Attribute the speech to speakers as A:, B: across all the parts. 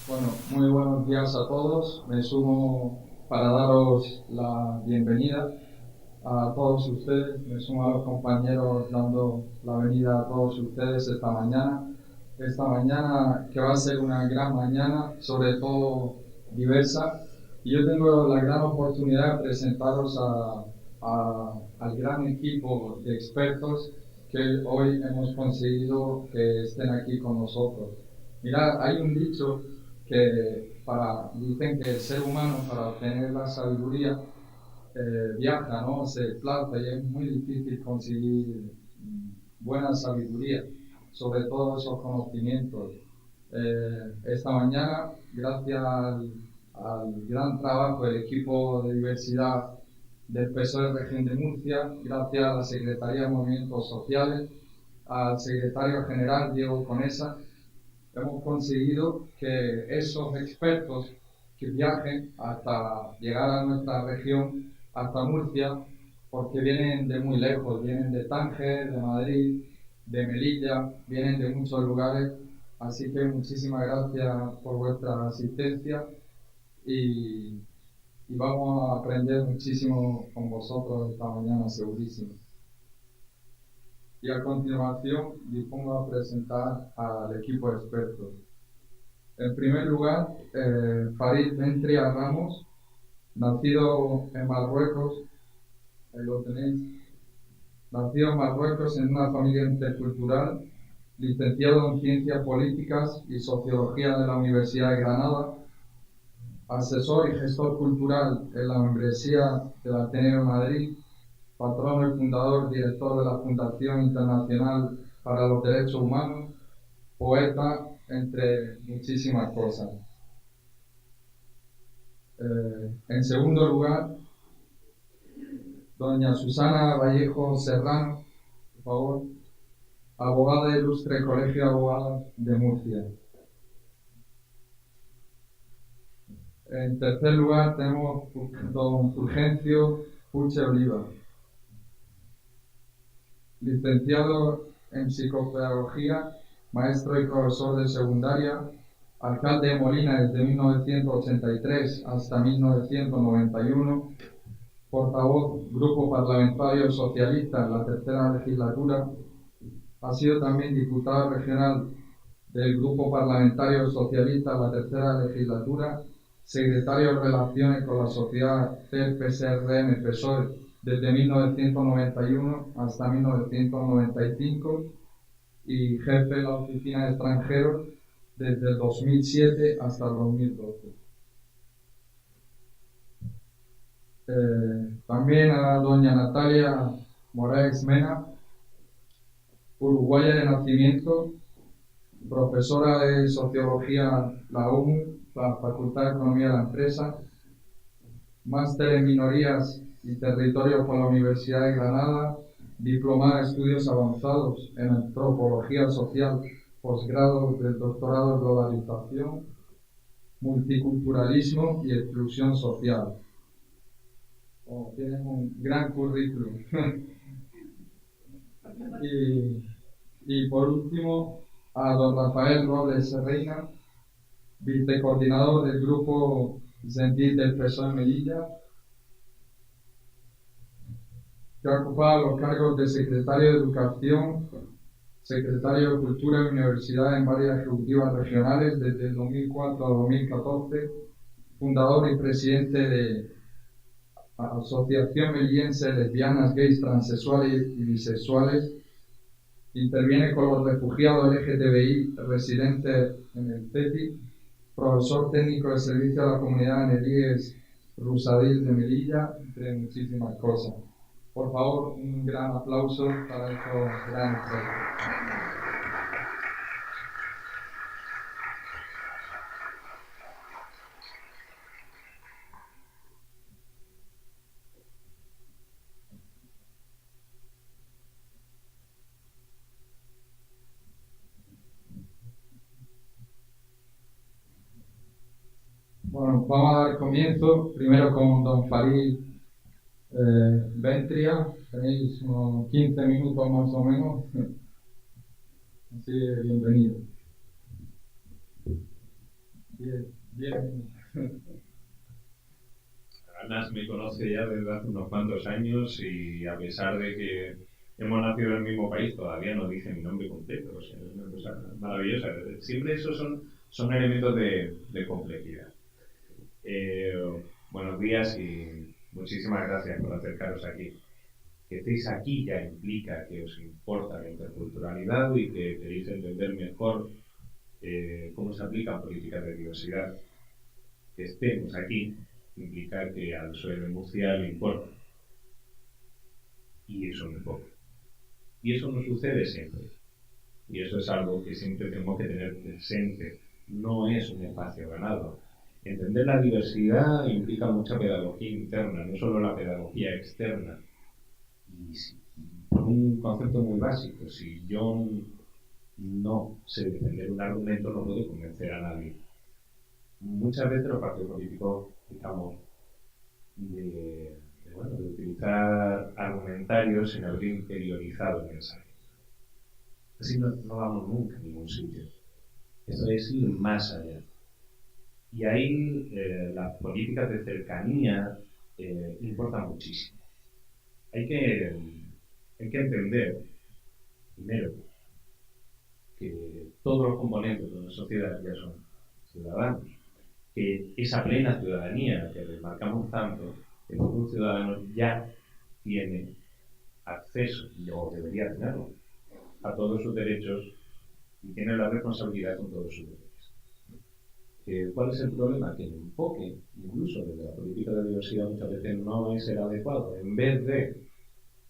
A: Bueno, muy buenos días a todos. Me sumo para daros la bienvenida a todos ustedes. Me sumo a los compañeros dando la bienvenida a todos ustedes esta mañana. Esta mañana que va a ser una gran mañana, sobre todo diversa. Y yo tengo la gran oportunidad de presentaros al gran equipo de expertos que hoy hemos conseguido que estén aquí con nosotros. Mirad, hay un dicho dicen que el ser humano para obtener la sabiduría viaja, ¿no? Se desplaza y es muy difícil conseguir buena sabiduría, sobre todo esos conocimientos. Esta mañana, gracias al gran trabajo del equipo de diversidad del PSOE Región de Murcia, gracias a la Secretaría de Movimientos Sociales, al secretario general Diego Conesa, hemos conseguido que esos expertos que viajen hasta llegar a nuestra región, hasta Murcia, porque vienen de muy lejos, vienen de Tánger, de Madrid, de Melilla, vienen de muchos lugares, así que muchísimas gracias por vuestra asistencia y, y vamos a aprender muchísimo con vosotros esta mañana, segurísimo. Y a continuación dispongo a presentar al equipo de expertos. En primer lugar, Farid Ventria Ramos, nacido en Marruecos, ahí lo tenéis, nacido en Marruecos en una familia intercultural, licenciado en Ciencias Políticas y Sociología de la Universidad de Granada, asesor y gestor cultural en la Membresía del Ateneo de Madrid, patrono y fundador, director de la Fundación Internacional para los Derechos Humanos, poeta, entre muchísimas cosas. En segundo lugar, doña Susana Vallejo Serrano, por favor, abogada del Ilustre Colegio de Abogados de Murcia. En tercer lugar tenemos don Fulgencio Puche Oliva, licenciado en Psicopedagogía, maestro y profesor de secundaria, alcalde de Molina desde 1983 hasta 1991, portavoz Grupo Parlamentario Socialista en la tercera legislatura, ha sido también diputado regional del Grupo Parlamentario Socialista en la tercera legislatura, secretario de Relaciones con la Sociedad del PSRM-PSOE desde 1991 hasta 1995 y jefe de la Oficina de Extranjeros desde el 2007 hasta el 2012. También a doña Natalia Moraes Mena, uruguaya de nacimiento, profesora de Sociología la UMU, la Facultad de Economía de la Empresa, máster en Minorías y Territorios por la Universidad de Granada, diplomada en Estudios Avanzados en Antropología Social, posgrado del Doctorado en Globalización, Multiculturalismo y Exclusión Social. Tienen un gran currículum. y por último, a don Rafael Robles Reina, vicecoordinador del grupo Sentit del PSOE en Melilla, que ha ocupado los cargos de secretario de Educación, secretario de Cultura y Universidad en varias ejecutivas regionales desde el 2004 a 2014, fundador y presidente de Asociación Melillense de Lesbianas, Gays, Transexuales y Bisexuales. Interviene con los refugiados LGTBI residentes en el CETI, profesor técnico de servicio a la comunidad en el IES Rusadil de Melilla, entre muchísimas cosas. Por favor, un gran aplauso para estos grandes expertos. Bueno, vamos a dar comienzo primero con don Farid Ventria. Tenéis unos 15 minutos más o menos. Así que bienvenido. bien.
B: Anas me conoce ya desde hace unos cuantos años y a pesar de que hemos nacido en el mismo país, todavía no dice mi nombre completo. O sea, es una cosa maravillosa. Siempre esos son elementos de complejidad. Eh, Buenos días y muchísimas gracias por acercaros aquí. Que estéis aquí ya implica que os importa la interculturalidad y que queréis entender mejor cómo se aplican políticas de diversidad. Que estemos aquí implica que al suelo de Murcia le importa. Y eso no es poco. Y eso no sucede siempre. Y eso es algo que siempre tenemos que tener presente. No es un espacio ganado. Entender la diversidad implica mucha pedagogía interna, no solo la pedagogía externa. Y por un concepto muy básico, si yo no sé defender un argumento, no puedo convencer a nadie. Muchas veces los partidos políticos estamos de utilizar argumentarios sin haber interiorizado el mensaje. Así no vamos nunca a ningún sitio. Esto es ir más allá. Y ahí las políticas de cercanía importan muchísimo. Hay que entender, primero, que todos los componentes de una sociedad ya son ciudadanos, que esa plena ciudadanía que remarcamos tanto, que un ciudadano ya tiene acceso, o debería tenerlo, a todos sus derechos y tiene la responsabilidad con todos sus derechos. ¿Cuál es el problema? Que el enfoque, incluso desde la política de diversidad, muchas veces no es el adecuado. En vez de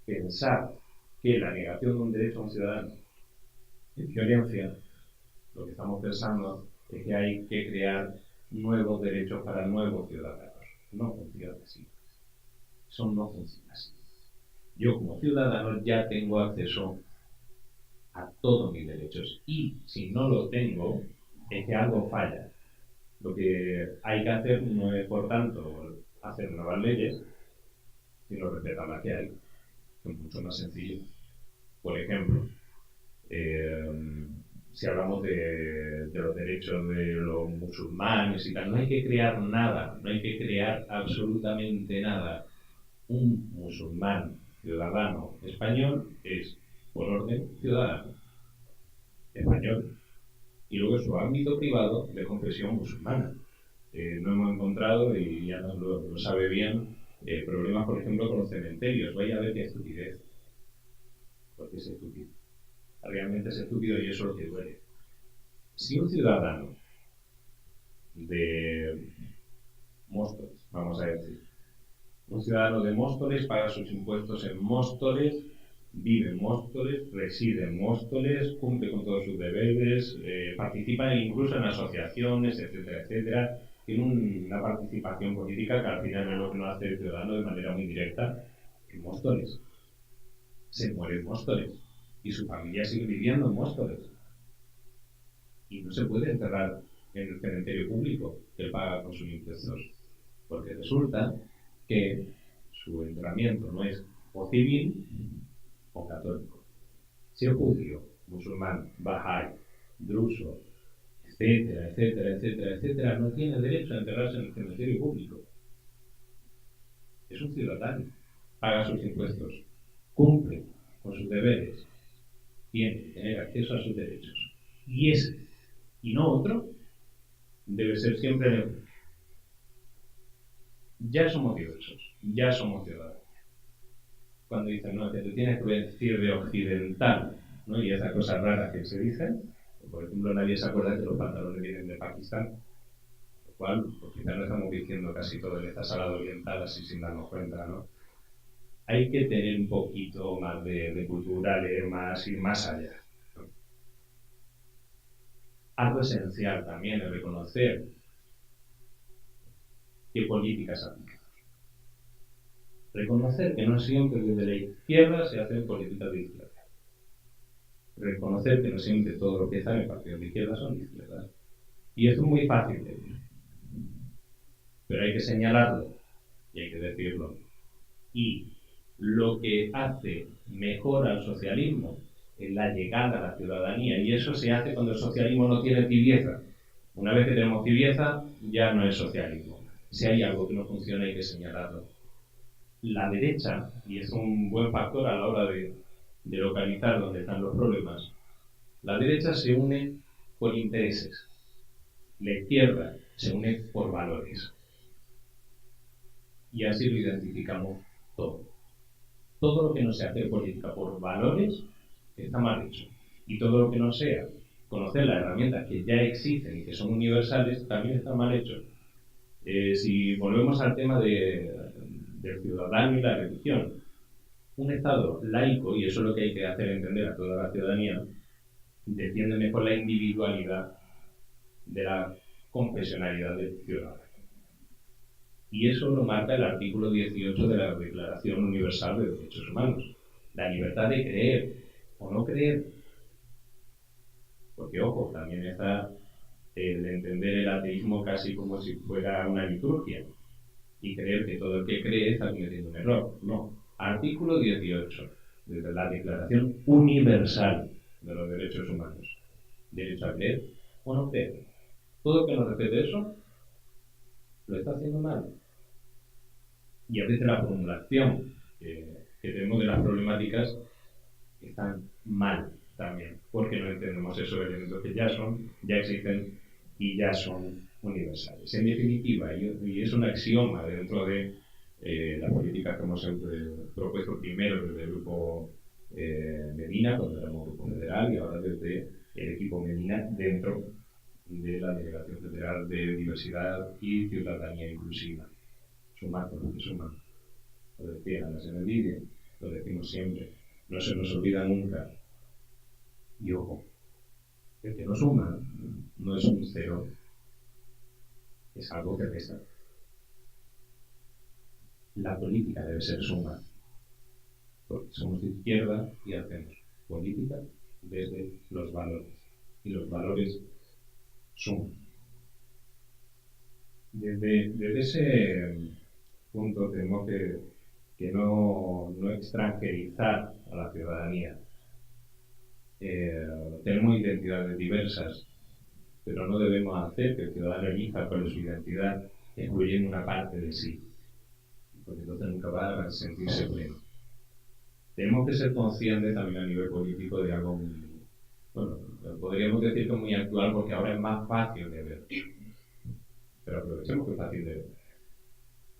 B: pensar que la negación de un derecho a un ciudadano es violencia, lo que estamos pensando es que hay que crear nuevos derechos para nuevos ciudadanos. No funciona así. Eso no funciona así. Yo como ciudadano ya tengo acceso a todos mis derechos y si no lo tengo es que algo falla. Lo que hay que hacer no es, por tanto, hacer nuevas leyes, sino respetar las que hay, que es mucho más sencillo. Por ejemplo, si hablamos de los derechos de los musulmanes y tal, no hay que crear nada, no hay que crear absolutamente nada. Un musulmán ciudadano español es, por orden, ciudadano español. Y luego su ámbito privado de confesión musulmana. No hemos encontrado, y ya lo sabe bien, problemas, por ejemplo, con los cementerios. Vaya a ver qué estupidez. Porque es estúpido. Realmente es estúpido y eso es lo que duele. Si un ciudadano de Móstoles, vamos a decir, un ciudadano de Móstoles paga sus impuestos en Móstoles, vive en Móstoles, reside en Móstoles, cumple con todos sus deberes, participa incluso en asociaciones, etcétera, etcétera. Tiene una participación política que al final es lo que nos hace el ciudadano de manera muy directa en Móstoles. Se muere en Móstoles y su familia sigue viviendo en Móstoles. Y no se puede enterrar en el cementerio público que él paga con sus impuestos. Porque resulta que su enterramiento no es o civil o católico. Si es judío, musulmán, bahai, druso, etcétera, etcétera, etcétera, etcétera, no tiene derecho a enterrarse en el cementerio público. Es un ciudadano, paga sus impuestos, cumple con sus deberes, tiene que tener acceso a sus derechos. Y ese, y no otro, debe ser siempre neutro. Ya somos diversos, ya somos ciudadanos. Cuando dicen, no, que te tienes que vestir de occidental, ¿no? Y esas cosas raras que se dicen, por ejemplo, nadie se acuerda que los pantalones vienen de Pakistán, lo cual, pues quizás no estamos diciendo casi todo en esta sala de oriental así sin darnos cuenta, ¿no? Hay que tener un poquito más de cultura, leer más, ir más allá, ¿no? Algo esencial también es reconocer qué políticas aplican. Reconocer que no siempre desde la izquierda se hacen políticas de izquierda. Reconocer que no siempre todo lo que está en el partido de izquierda son de izquierda. Y esto es muy fácil de decir. Pero hay que señalarlo y hay que decirlo. Y lo que hace mejor al socialismo es la llegada a la ciudadanía. Y eso se hace cuando el socialismo no tiene tibieza. Una vez que tenemos tibieza, ya no es socialismo. Si hay algo que no funciona, hay que señalarlo. La derecha, y es un buen factor a la hora de localizar dónde están los problemas, la derecha se une por intereses. La izquierda se une por valores. Y así lo identificamos todo. Todo lo que no sea hacer política por valores está mal hecho. Y todo lo que no sea conocer las herramientas que ya existen y que son universales también está mal hecho. Si volvemos al tema del ciudadano y la religión, un Estado laico, y eso es lo que hay que hacer entender a toda la ciudadanía, defiende mejor la individualidad de la confesionalidad del ciudadano. Y eso lo marca el artículo 18 de la Declaración Universal de Derechos Humanos. La libertad de creer o no creer. Porque, ojo, también está el entender el ateísmo casi como si fuera una liturgia y creer que todo el que cree está cometiendo un error. No. Artículo 18 de la Declaración Universal de los Derechos Humanos. Derecho a creer o no creer. Todo el que no respete eso lo está haciendo mal. Y a veces la formulación que tenemos de las problemáticas están mal también, porque no entendemos esos elementos que ya existen y ya son universales. En definitiva, y es un axioma dentro de la política que hemos propuesto primero desde el grupo Medina, cuando éramos grupo federal, y ahora desde el equipo Medina dentro de la Delegación Federal de Diversidad y Ciudadanía Inclusiva. Sumar con lo que suman. Lo decía Ana Senedide, lo decimos siempre. No se nos olvida nunca. Y ojo, el que no suma no es un cero, es algo que resta. La política debe ser suma, porque somos de izquierda y hacemos política desde los valores. Y los valores suman. Desde ese punto tenemos que no extranjerizar a la ciudadanía. Tenemos identidades diversas, pero no debemos hacer que el ciudadano elija con su identidad excluyendo una parte de sí, porque entonces nunca va a sentirse pleno. Tenemos que ser conscientes también a nivel político de algo muy, bueno, podríamos decir que muy actual porque ahora es más fácil de ver, pero aprovechemos que es fácil de ver.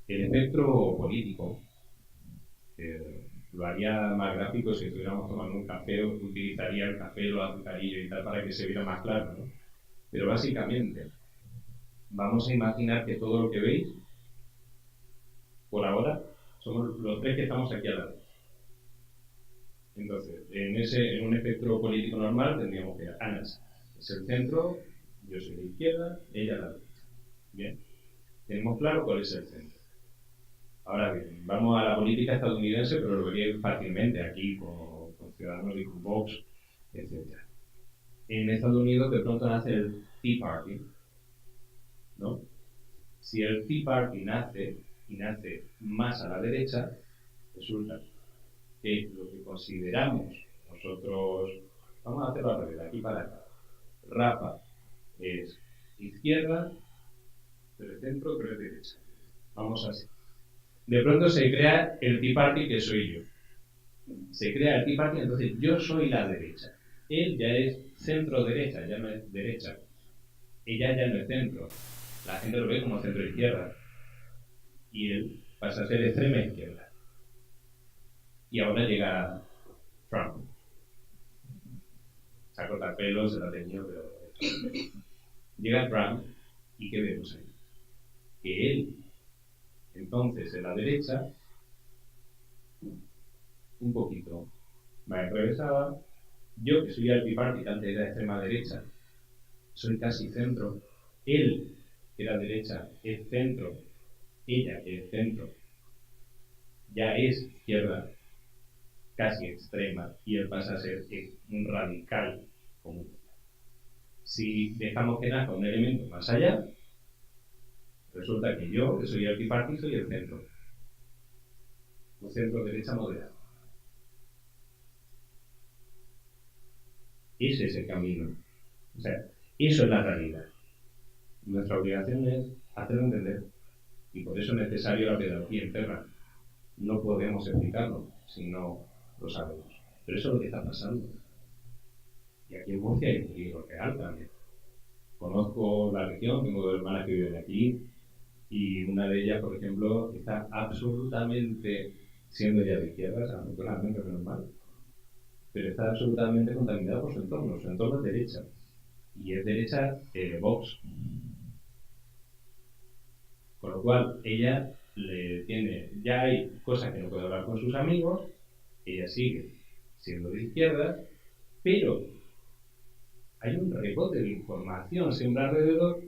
B: El espectro político lo haría más gráfico si estuviéramos tomando un café, utilizaría el café, los azucarillos y tal para que se viera más claro, ¿no? Pero básicamente, vamos a imaginar que todo lo que veis, por ahora, somos los tres que estamos aquí al lado. Entonces, en un espectro político normal tendríamos que Ana es el centro, yo soy la izquierda, ella la derecha. Bien, tenemos claro cuál es el centro. Ahora bien, vamos a la política estadounidense, pero lo vería fácilmente aquí con Ciudadanos y con Vox, etc. En Estados Unidos de pronto nace el Tea Party, ¿no? Si el Tea Party nace más a la derecha, resulta que lo que consideramos nosotros, vamos a hacerlo al revés, de aquí para acá. Rafa es izquierda, pero el centro, pero es derecha. Vamos así. De pronto se crea el Tea Party que soy yo. Se crea el Tea Party, entonces yo soy la derecha. Él ya es centro-derecha, ya no es derecha. Ella ya no es centro. La gente lo ve como centro-izquierda. Y él pasa a ser extrema izquierda. Y ahora llega Trump. Se ha cortado pelo, se lo ha teñido, pero... Llega Trump, ¿y qué vemos ahí? Que él, entonces, en la derecha, un poquito más atravesada. Yo, que soy antiparty, que antes era extrema derecha, soy casi centro. Él, que era derecha, es centro. Ella, que es centro, ya es izquierda, casi extrema, y él pasa a ser un radical común. Si dejamos que nazca un elemento más allá, resulta que yo, que soy antiparty, soy el centro. Un centro derecha moderado. Ese es el camino. O sea, eso es la realidad. Nuestra obligación es hacerlo entender. Y por eso es necesario la pedagogía interna. No podemos explicarlo si no lo sabemos. Pero eso es lo que está pasando. Y aquí en Murcia hay un peligro real también. Conozco la región, tengo dos hermanas que viven aquí, y una de ellas, por ejemplo, está absolutamente, siendo ella de izquierdas, afortunadamente menos mal, pero está absolutamente contaminada por su entorno es derecha. Y es derecha Vox. Con lo cual, ella ya hay cosas que no puede hablar con sus amigos, ella sigue siendo de izquierdas, pero hay un rebote de información siempre alrededor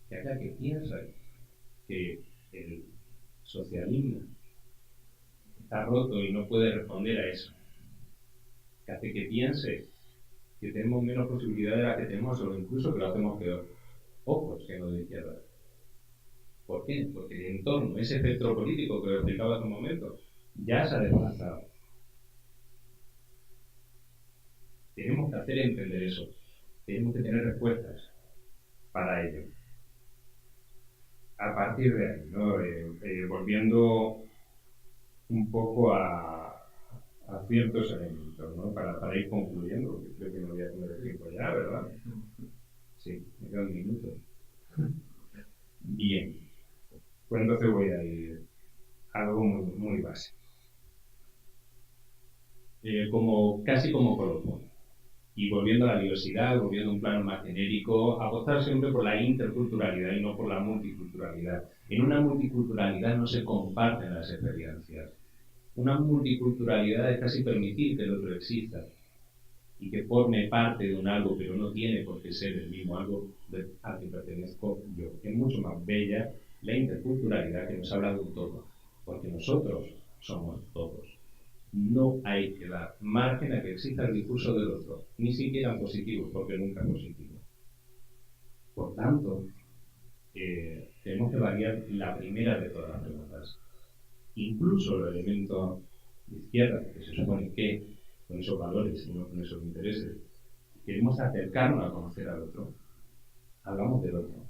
B: que haga que piense que el socialismo está roto y no puede responder a eso, que hace que piense que tenemos menos posibilidades de las que tenemos o incluso que lo hacemos peor. Ojos que no de izquierda. ¿Por qué? Porque el entorno, ese espectro político que lo explicaba hace un momento, ya se ha desplazado. Tenemos que hacer entender eso. Tenemos que tener respuestas para ello. A partir de ahí, ¿no? Volviendo un poco a ciertos elementos, ¿no? Para ir concluyendo, porque creo que no voy a tener el tiempo ya, ¿verdad? Sí, me queda un minuto. Bien, pues entonces voy a ir a algo muy, muy básico. Casi como colofón. Y volviendo a la diversidad, volviendo a un plano más genérico, apostar siempre por la interculturalidad y no por la multiculturalidad. En una multiculturalidad no se comparten las experiencias. Una multiculturalidad es casi permitir que el otro exista y que forme parte de un algo, pero no tiene por qué ser el mismo algo al que pertenezco yo. Es mucho más bella la interculturalidad que nos habla de un todo, porque nosotros somos todos. No hay que dar margen a que exista el discurso del otro, ni siquiera en positivo, porque nunca es positivo. Por tanto, tenemos que variar la primera de todas las preguntas. Incluso los elementos de izquierda, que se supone que con esos valores y no con esos intereses, queremos acercarnos a conocer al otro, hablamos del otro.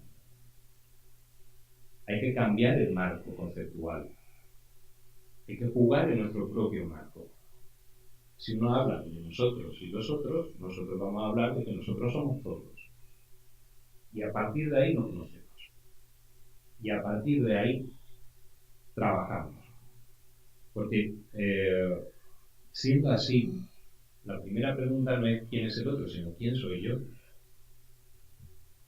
B: Hay que cambiar el marco conceptual. Hay que jugar en nuestro propio marco. Si uno habla de nosotros y los otros, nosotros vamos a hablar de que nosotros somos todos. Y a partir de ahí nos conocemos. Y a partir de ahí trabajamos. Porque siendo así, la primera pregunta no es quién es el otro, sino quién soy yo.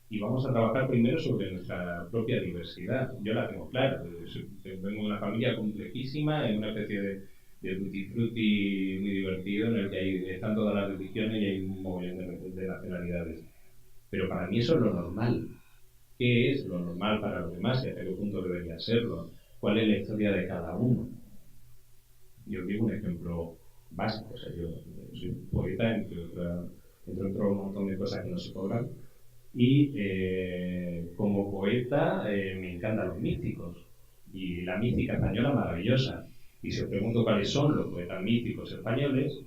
B: Y vamos a trabajar primero sobre nuestra propia diversidad. Yo la tengo clara. Vengo de una familia complejísima, en una especie de tutti frutti muy divertido, en el que están todas las religiones y hay un montón de nacionalidades. Pero para mí eso es lo normal. ¿Qué es lo normal para los demás y hasta qué punto debería serlo? ¿Cuál es la historia de cada uno? Yo digo un ejemplo básico. O sea, yo soy poeta, entre otro montón de cosas que no se cobran. Y como poeta me encantan los místicos. Y la mística española maravillosa. Y si os pregunto cuáles son los poetas místicos españoles,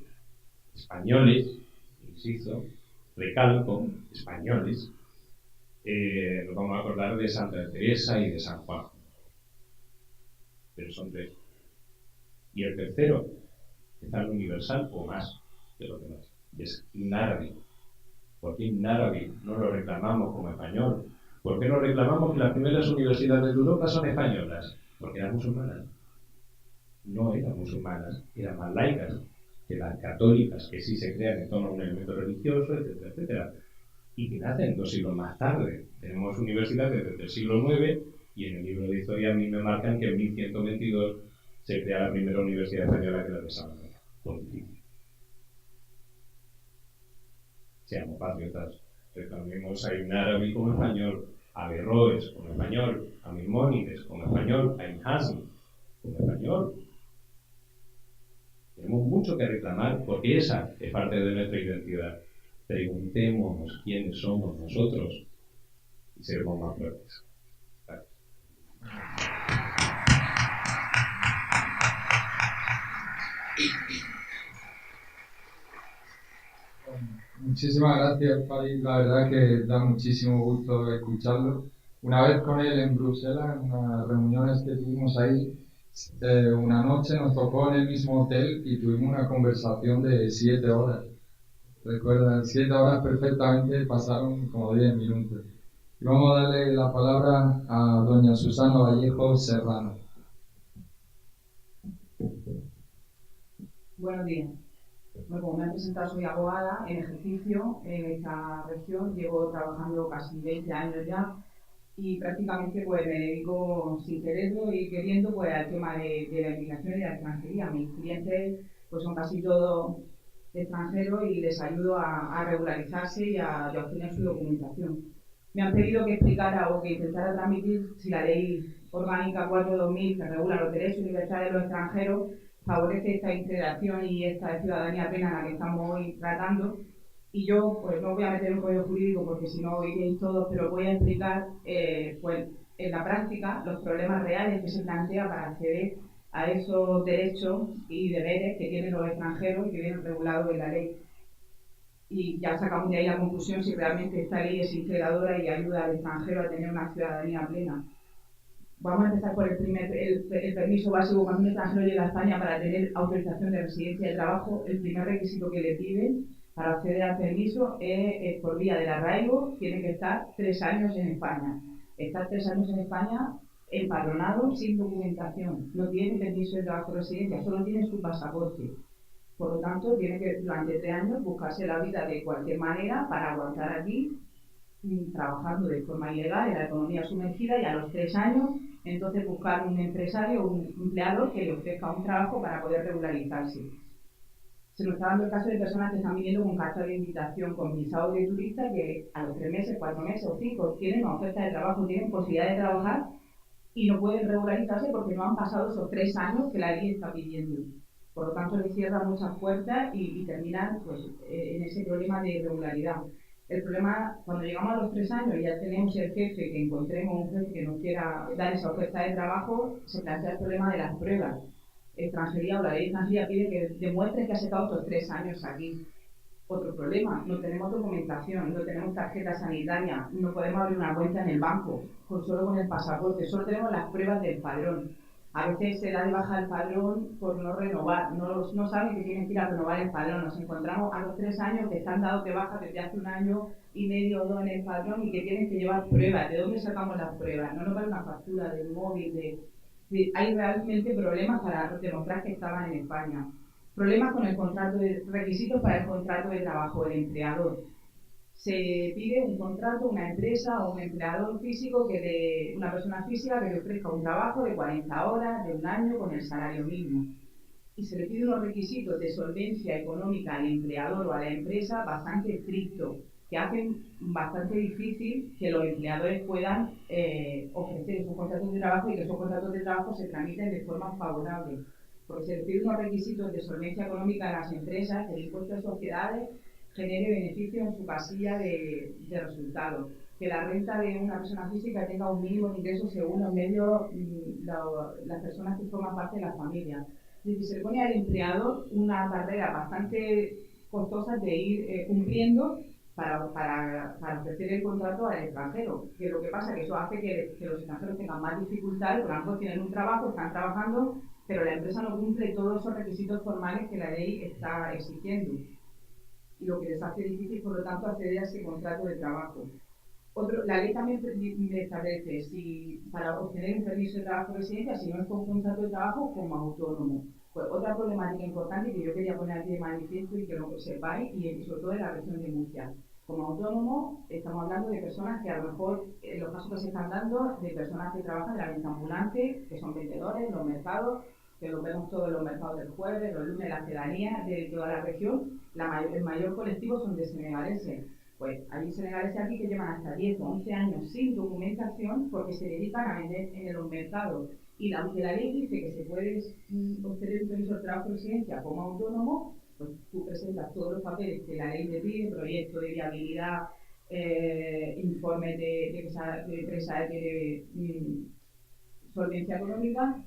B: insisto, recalco, españoles, nos vamos a acordar de Santa Teresa y de San Juan. Pero son tres. Y el tercero es tan universal o más que los demás. Y es Ibn Arabi. ¿Por qué Ibn Arabi no lo reclamamos como español? ¿Por qué no reclamamos que las primeras universidades de Europa son españolas? Porque eran musulmanas. No eran musulmanas, eran más laicas que las católicas, que sí se crean en torno a un elemento religioso, etcétera, etcétera. Y que nacen 2 siglos más tarde. Tenemos universidades desde el siglo IX y en el libro de historia a mí me marcan que en 1122 se crea la primera universidad española, que es la de Salamanca. Pontificia. Seamos patriotas. Reclamemos a Ibn Arabi como español, a Averroes como español, a Maimónides como español, a Ibn Hazm como español. Tenemos mucho que reclamar porque esa es parte de nuestra identidad. Preguntémonos quiénes somos nosotros y seremos más fuertes. Gracias.
A: Muchas Muchísimas gracias, Farid. La verdad que da muchísimo gusto escucharlo. Una vez con él en Bruselas, en unas reuniones que tuvimos ahí, una noche nos tocó en el mismo hotel y tuvimos una conversación de 7 horas. Recuerda, 7 horas perfectamente, pasaron como 10 minutos. Y vamos a darle la palabra a doña Susana Vallejo Serrano.
C: Buenos días. Bueno, como me han presentado, soy abogada en ejercicio en esta región. Llevo trabajando casi 20 años ya y prácticamente pues me dedico sin quererlo y queriendo pues al tema de la inmigración y de la extranjería. Mis clientes pues son casi todos extranjeros y les ayudo a regularizarse y a obtener su documentación. Me han pedido que explicara o que intentara transmitir si la ley orgánica 4/2000 que regula los derechos y libertades de los extranjeros favorece esta integración y esta ciudadanía plena en la que estamos hoy tratando. Y yo, pues no voy a meter un código jurídico porque si no oiréis todos, pero voy a explicar, pues en la práctica, los problemas reales que se plantea para acceder a esos derechos y deberes que tienen los extranjeros y que vienen regulados en la ley. Y ya sacamos de ahí la conclusión si realmente esta ley es integradora y ayuda al extranjero a tener una ciudadanía plena. Vamos a empezar por el permiso básico. Cuando un extranjero llega a España para tener autorización de residencia y trabajo, el primer requisito que le piden para acceder al permiso es por vía del arraigo, tiene que estar 3 años en España. Estar 3 años en España empadronado sin documentación. No tiene permiso de trabajo o residencia, solo tiene su pasaporte. Por lo tanto, tiene que durante 3 años buscarse la vida de cualquier manera para aguantar aquí trabajando de forma ilegal en la economía sumergida y a los 3 años entonces buscar un empresario o un empleador que le ofrezca un trabajo para poder regularizarse. Se nos está dando el caso de personas que están viniendo con carta de invitación, con visado de turista, que a los 3 meses, 4 meses o 5 tienen una oferta de trabajo, tienen posibilidad de trabajar y no pueden regularizarse porque no han pasado esos 3 años que la ley está pidiendo. Por lo tanto, les cierra muchas puertas y terminan pues, en ese problema de irregularidad. El problema, cuando llegamos a los 3 años y ya tenemos el jefe, que encontremos un jefe que nos quiera dar esa oferta de trabajo, se plantea el problema de las pruebas. Extranjería o la ley de extranjería pide que demuestres que has estado estos 3 años aquí. Otro problema, no tenemos documentación, no tenemos tarjeta sanitaria, no podemos abrir una cuenta en el banco, solo con el pasaporte, solo tenemos las pruebas del padrón. A veces se da de baja el padrón por no renovar, no saben que tienen que ir a renovar el padrón. Nos encontramos a los 3 años que están dados de baja desde hace 1 año y medio o 2 en el padrón y que tienen que llevar pruebas. ¿De dónde sacamos las pruebas? No nos vale una factura del móvil. Hay realmente problemas para demostrar que estaban en España. Problemas con el contrato requisitos para el contrato de trabajo del empleador. Se pide un contrato, una empresa o un empleador físico, una persona física que le ofrezca un trabajo de 40 horas, de 1 año, con el salario mínimo. Y se le pide unos requisitos de solvencia económica al empleador o a la empresa bastante estrictos, que hacen bastante difícil que los empleadores puedan ofrecer esos contratos de trabajo y que esos contratos de trabajo se tramiten de forma favorable. Porque se le pide unos requisitos de solvencia económica a las empresas, que el impuesto de sociedades genere beneficio en su casilla de resultados, que la renta de una persona física tenga un mínimo de ingresos según los medios, las personas que forman parte de la familia. Es decir, se le pone al empleador una barrera bastante costosa de ir cumpliendo para ofrecer el contrato al extranjero. Que lo que pasa es que eso hace que los extranjeros tengan más dificultades, por ejemplo, tienen un trabajo, están trabajando, pero la empresa no cumple todos esos requisitos formales que la ley está exigiendo. Y lo que les hace difícil, por lo tanto, acceder a ese contrato de trabajo. La ley también establece si para obtener un permiso de trabajo o residencia, si no es con un contrato de trabajo, como autónomo. Pues otra problemática importante que yo quería poner aquí de manifiesto y que lo sepáis, y sobre todo en la región de Murcia. Como autónomo, estamos hablando de personas que a lo mejor, en los casos que se están dando, de personas que trabajan en la venta ambulante, que son vendedores en los mercados, que lo vemos todos en los mercados del jueves, los lunes, la ciudadanía de toda la región. El mayor colectivo son de senegaleses. Pues hay senegaleses aquí que llevan hasta 10 o 11 años sin documentación porque se dedican a vender en los mercados. Y aunque la ley dice que se puede obtener un permiso de trabajo o residencia como autónomo, pues tú presentas todos los papeles que la ley te pide, proyecto de viabilidad, informe de empresa de solvencia económica,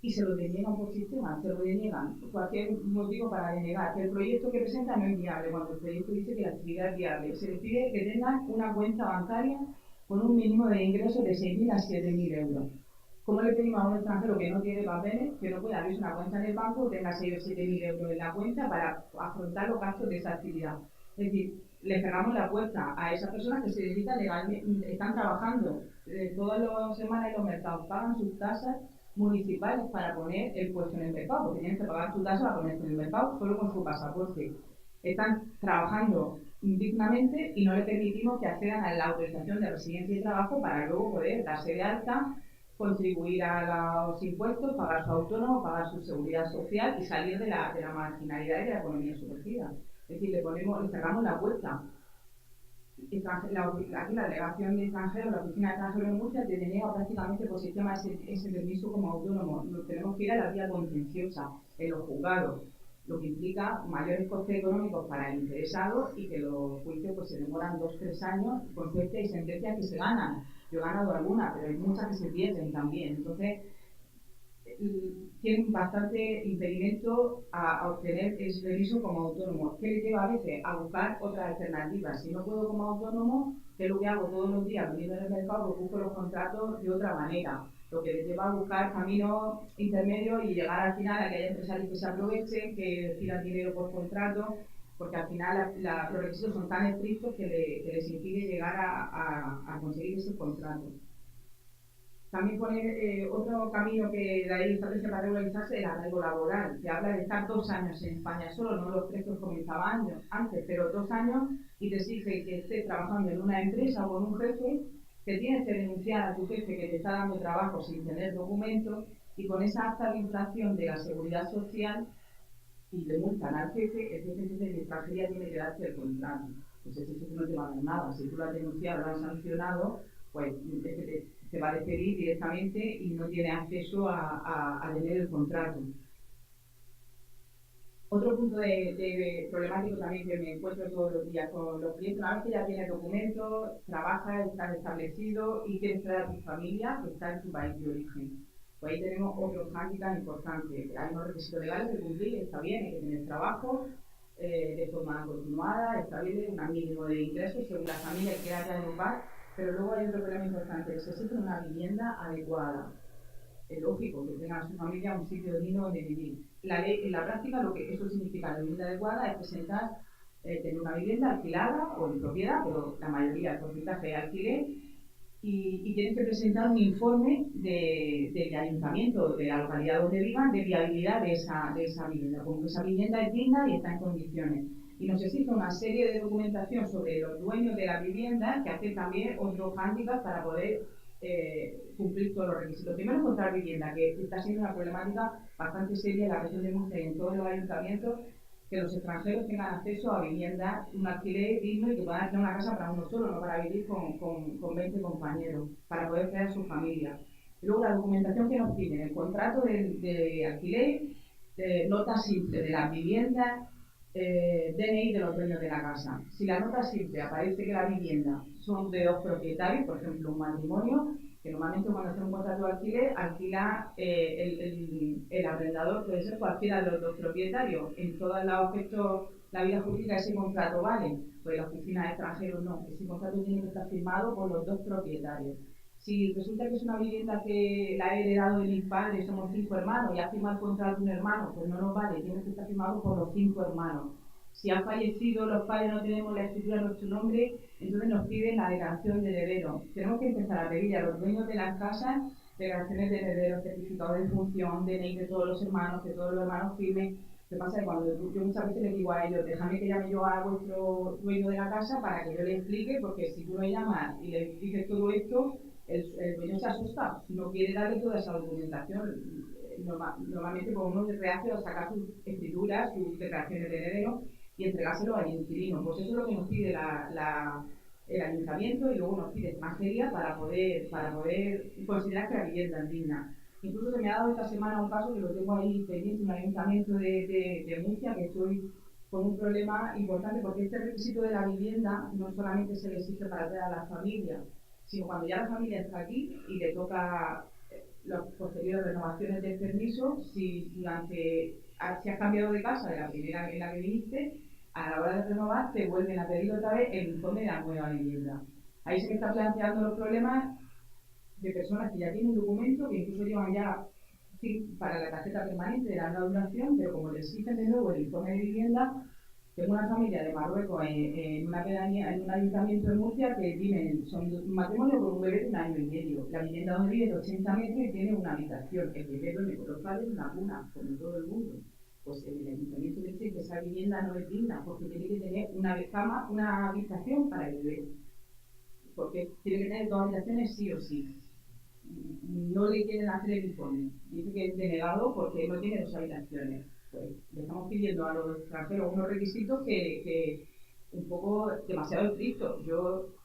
C: y se lo deniegan por sistema, se lo deniegan, cualquier motivo para denegar, que el proyecto que presenta no es viable, cuando el proyecto dice que la actividad es viable. Se les pide que tengan una cuenta bancaria con un mínimo de ingresos de 6.000 a 7.000 euros. ¿Cómo le pedimos a un extranjero que no tiene papeles, que no puede abrirse una cuenta en el banco, tenga 6 o 7.000 euros en la cuenta para afrontar los gastos de esa actividad? Es decir, le cerramos la puerta a esas personas que se dedican legalmente, están trabajando todas las semanas en los mercados, pagan sus tasas municipales para poner el puesto en el mercado, porque tienen que pagar su tasa para ponerse en el mercado solo con su pasaporte. Están trabajando dignamente y no le permitimos que accedan a la autorización de residencia y trabajo para luego poder darse de alta, contribuir a los impuestos, pagar su autónomo, pagar su seguridad social y salir de la marginalidad y de la economía sumergida. Es decir, le cerramos la puerta. Aquí la delegación de extranjeros, la oficina de extranjeros en Murcia, te denega prácticamente por sistema ese permiso como autónomo. Nos tenemos que ir a la vía contenciosa en los juzgados, lo que implica mayores costes económicos para el interesado y que los juicios pues, se demoran 2 o 3 años, con suerte hay sentencias que se ganan. Yo he ganado alguna, pero hay muchas que se pierden también. Entonces, tienen bastante impedimento a obtener ese permiso como autónomo. ¿Qué le lleva a veces? A buscar otras alternativas. Si no puedo como autónomo, ¿qué es lo que hago todos los días vendiendo en el mercado? Pues busco los contratos de otra manera. Lo que les lleva a buscar caminos intermedios y llegar al final a que haya empresarios que se aprovechen, que pidan dinero por contrato, porque al final los requisitos son tan estrictos que les impide llegar a conseguir esos contratos. También poner otro camino que la ley establece para regularizarse el arraigo laboral, que habla de estar 2 años en España solo, no los 3 que os comentaba antes, pero 2 años y te exige que estés trabajando en una empresa o con un jefe, que tienes que denunciar a tu jefe que te está dando trabajo sin tener documentos y con esa alta inflación de la seguridad social y le multan al jefe, el jefe entonces de extranjería tiene que darte el contrato. Pues ese jefe no te va a dar nada. Si tú lo has denunciado, lo has sancionado, pues te va a despedir directamente y no tiene acceso a tener el contrato. Otro punto de problemático también que me encuentro todos los días con los clientes, una vez que ya tienes documentos, trabajas, estás establecido y quieres traer a tu familia que está en tu país de origen. Pues ahí tenemos otro hándicap importante. Hay unos requisitos legales que cumplir, está bien, hay que tener trabajo de forma continuada, estable, un mínimo de ingresos según la familia que quiera traer un hogar, pero luego hay otro problema importante, se exige una vivienda adecuada. Es lógico que tenga a su familia un sitio digno donde vivir. En la práctica, lo que eso significa la vivienda adecuada es presentar, tener una vivienda alquilada o en propiedad, pero la mayoría del porcentaje de alquiler, y tienes que presentar un informe del ayuntamiento de la localidad donde vivan de viabilidad de esa vivienda, como que esa vivienda es digna y está en condiciones. Y nos existe una serie de documentación sobre los dueños de la vivienda que hace también otros hándicap para poder cumplir todos los requisitos. Primero, encontrar vivienda, que está siendo una problemática bastante seria en la región de Murcia y en todos los ayuntamientos, que los extranjeros tengan acceso a vivienda, un alquiler digno y que puedan tener una casa para uno solo, no para vivir con 20 compañeros, para poder crear su familia. Y luego la documentación que nos piden, el contrato de alquiler, nota simple de las viviendas, DNI de los dueños de la casa. Si la nota simple aparece que la vivienda son de 2 propietarios, por ejemplo un matrimonio, que normalmente cuando hace un contrato de alquiler, alquila el arrendador, puede ser cualquiera de los 2 propietarios. En todos los aspectos, la vida jurídica, ese contrato vale, pues la oficina de extranjeros no, ese contrato tiene que estar firmado por los 2 propietarios. Si resulta que es una vivienda que la he heredado de mis padres, somos 5 hermanos, y ha firmado el contrato un hermano, pues no nos vale, tiene que estar firmado por los 5 hermanos. Si han fallecido los padres, no tenemos la escritura en nuestro nombre, entonces nos piden la declaración de heredero. Tenemos que empezar a pedir a los dueños de las casas declaraciones de heredero, certificado de función, DNI de todos los hermanos, que todos los hermanos firmen. Lo que pasa es que cuando yo muchas veces les digo a ellos, déjame que llame yo a vuestro dueño de la casa para que yo le explique, porque si tú lo llamas y le dices todo esto, el dueño se asusta, no quiere darle toda esa documentación. Normalmente como uno es reacio a sacar sus escrituras, sus declaraciones de heredero y entregárselo al inquilino. Pues eso es lo que nos pide el ayuntamiento y luego nos pide extranjería para poder considerar que la vivienda es digna. Incluso se me ha dado esta semana un caso que lo tengo ahí pendiente, un ayuntamiento de Murcia, que estoy con un problema importante porque este requisito de la vivienda no solamente se le exige para traer a la familia, sino cuando ya la familia está aquí y le toca las posteriores renovaciones del permiso, si has cambiado de casa de la primera en la que viniste, a la hora de renovar te vuelven a pedir otra vez el informe de la nueva vivienda. Ahí se me están planteando los problemas de personas que ya tienen documento, que incluso llevan ya para la tarjeta permanente de larga duración, pero como les exigen de nuevo el informe de vivienda. Tengo una familia de Marruecos en una pedanía, en un ayuntamiento de Murcia, que viven, son un matrimonio con un bebé de 1 año y medio. La vivienda donde vive es de 80 metros y tiene una habitación. El bebé duerme con los padres en una cuna, como en todo el mundo. Pues el ayuntamiento dice que esa vivienda no es digna, porque tiene que tener una cama, una habitación para el bebé. Porque tiene que tener 2 habitaciones sí o sí. No le quieren hacer el informe. Dice que es denegado porque no tiene 2 habitaciones. Pues le estamos pidiendo a los extranjeros unos requisitos que un poco demasiado estrictos.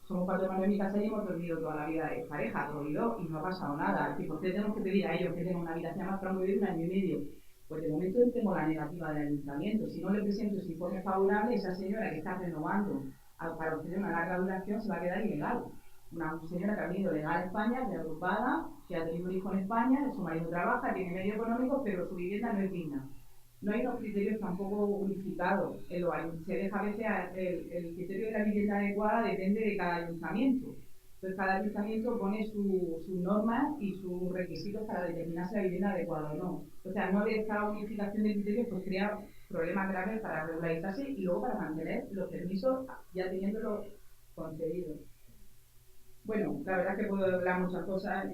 C: Somos 4 hermanos en mi casa y hemos dormido toda la vida de pareja, dormido, y no ha pasado nada. ¿Por qué tenemos que pedir a ellos que tengan una habitación más para un bebé de 1 año y medio? Pues de momento tengo la negativa del ayuntamiento. Si no le presento ese informe favorable, esa señora que está renovando para obtener una larga duración se va a quedar ilegal. Una señora que ha venido legal a España, reagrupada, que ha tenido un hijo en España, su marido trabaja, tiene medio económico, pero su vivienda no es digna. No hay unos criterios tampoco unificados. Se deja a veces el criterio de la vivienda adecuada depende de cada ayuntamiento. Entonces cada ayuntamiento pone sus normas y sus requisitos para determinar si la vivienda es adecuada o no. O sea, no haber esta unificación de criterios pues crea problemas graves para regularizarse y luego para mantener los permisos ya teniéndolos concedidos. Bueno, la verdad es que puedo hablar muchas cosas,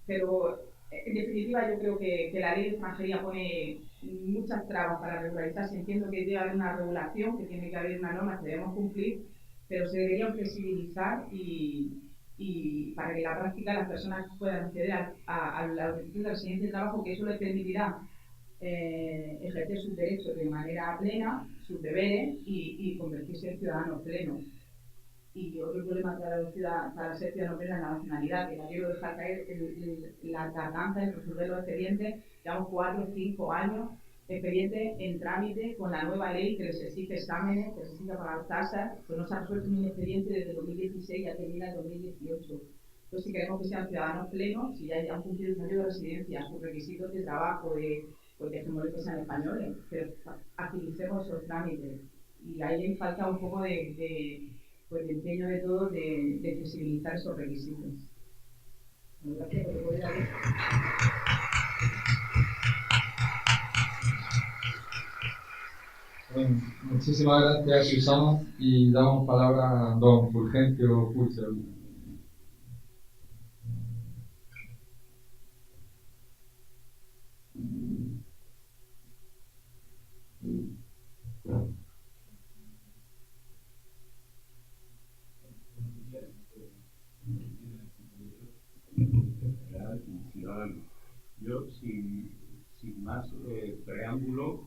C: pero en definitiva yo creo que la ley de extranjería pone muchas trabas para regularizarse. Entiendo que debe haber una regulación, que tiene que haber una norma que debemos cumplir, pero se deberían flexibilizar y para que en la práctica las personas puedan acceder a la obtención del siguiente trabajo, que eso les permitirá ejercer sus derechos de manera plena, sus deberes y convertirse en ciudadanos plenos. Y otro problema para ser ciudadano pleno es la nacionalidad, que no quiero dejar caer la tardanza en resolver los expedientes. Llevamos 4 o 5 años expedientes en trámite con la nueva ley que les exige exámenes, que les exige pagar tasas, pues no se ha resuelto ni un expediente desde 2016 y ya termina el 2018. Entonces, si queremos que sean ciudadanos plenos, si ya han cumplido el periodo de residencia, sus requisitos de trabajo, pues dejémosle que sean españoles, pero agilicemos esos trámites. Y ahí falta un poco de empeño de todos de flexibilizar esos requisitos. Gracias por poder haber.
A: Bueno, muchísimas gracias, Susana, y damos palabra a don Fulgencio Puchel.
D: Yo, sin más preámbulo,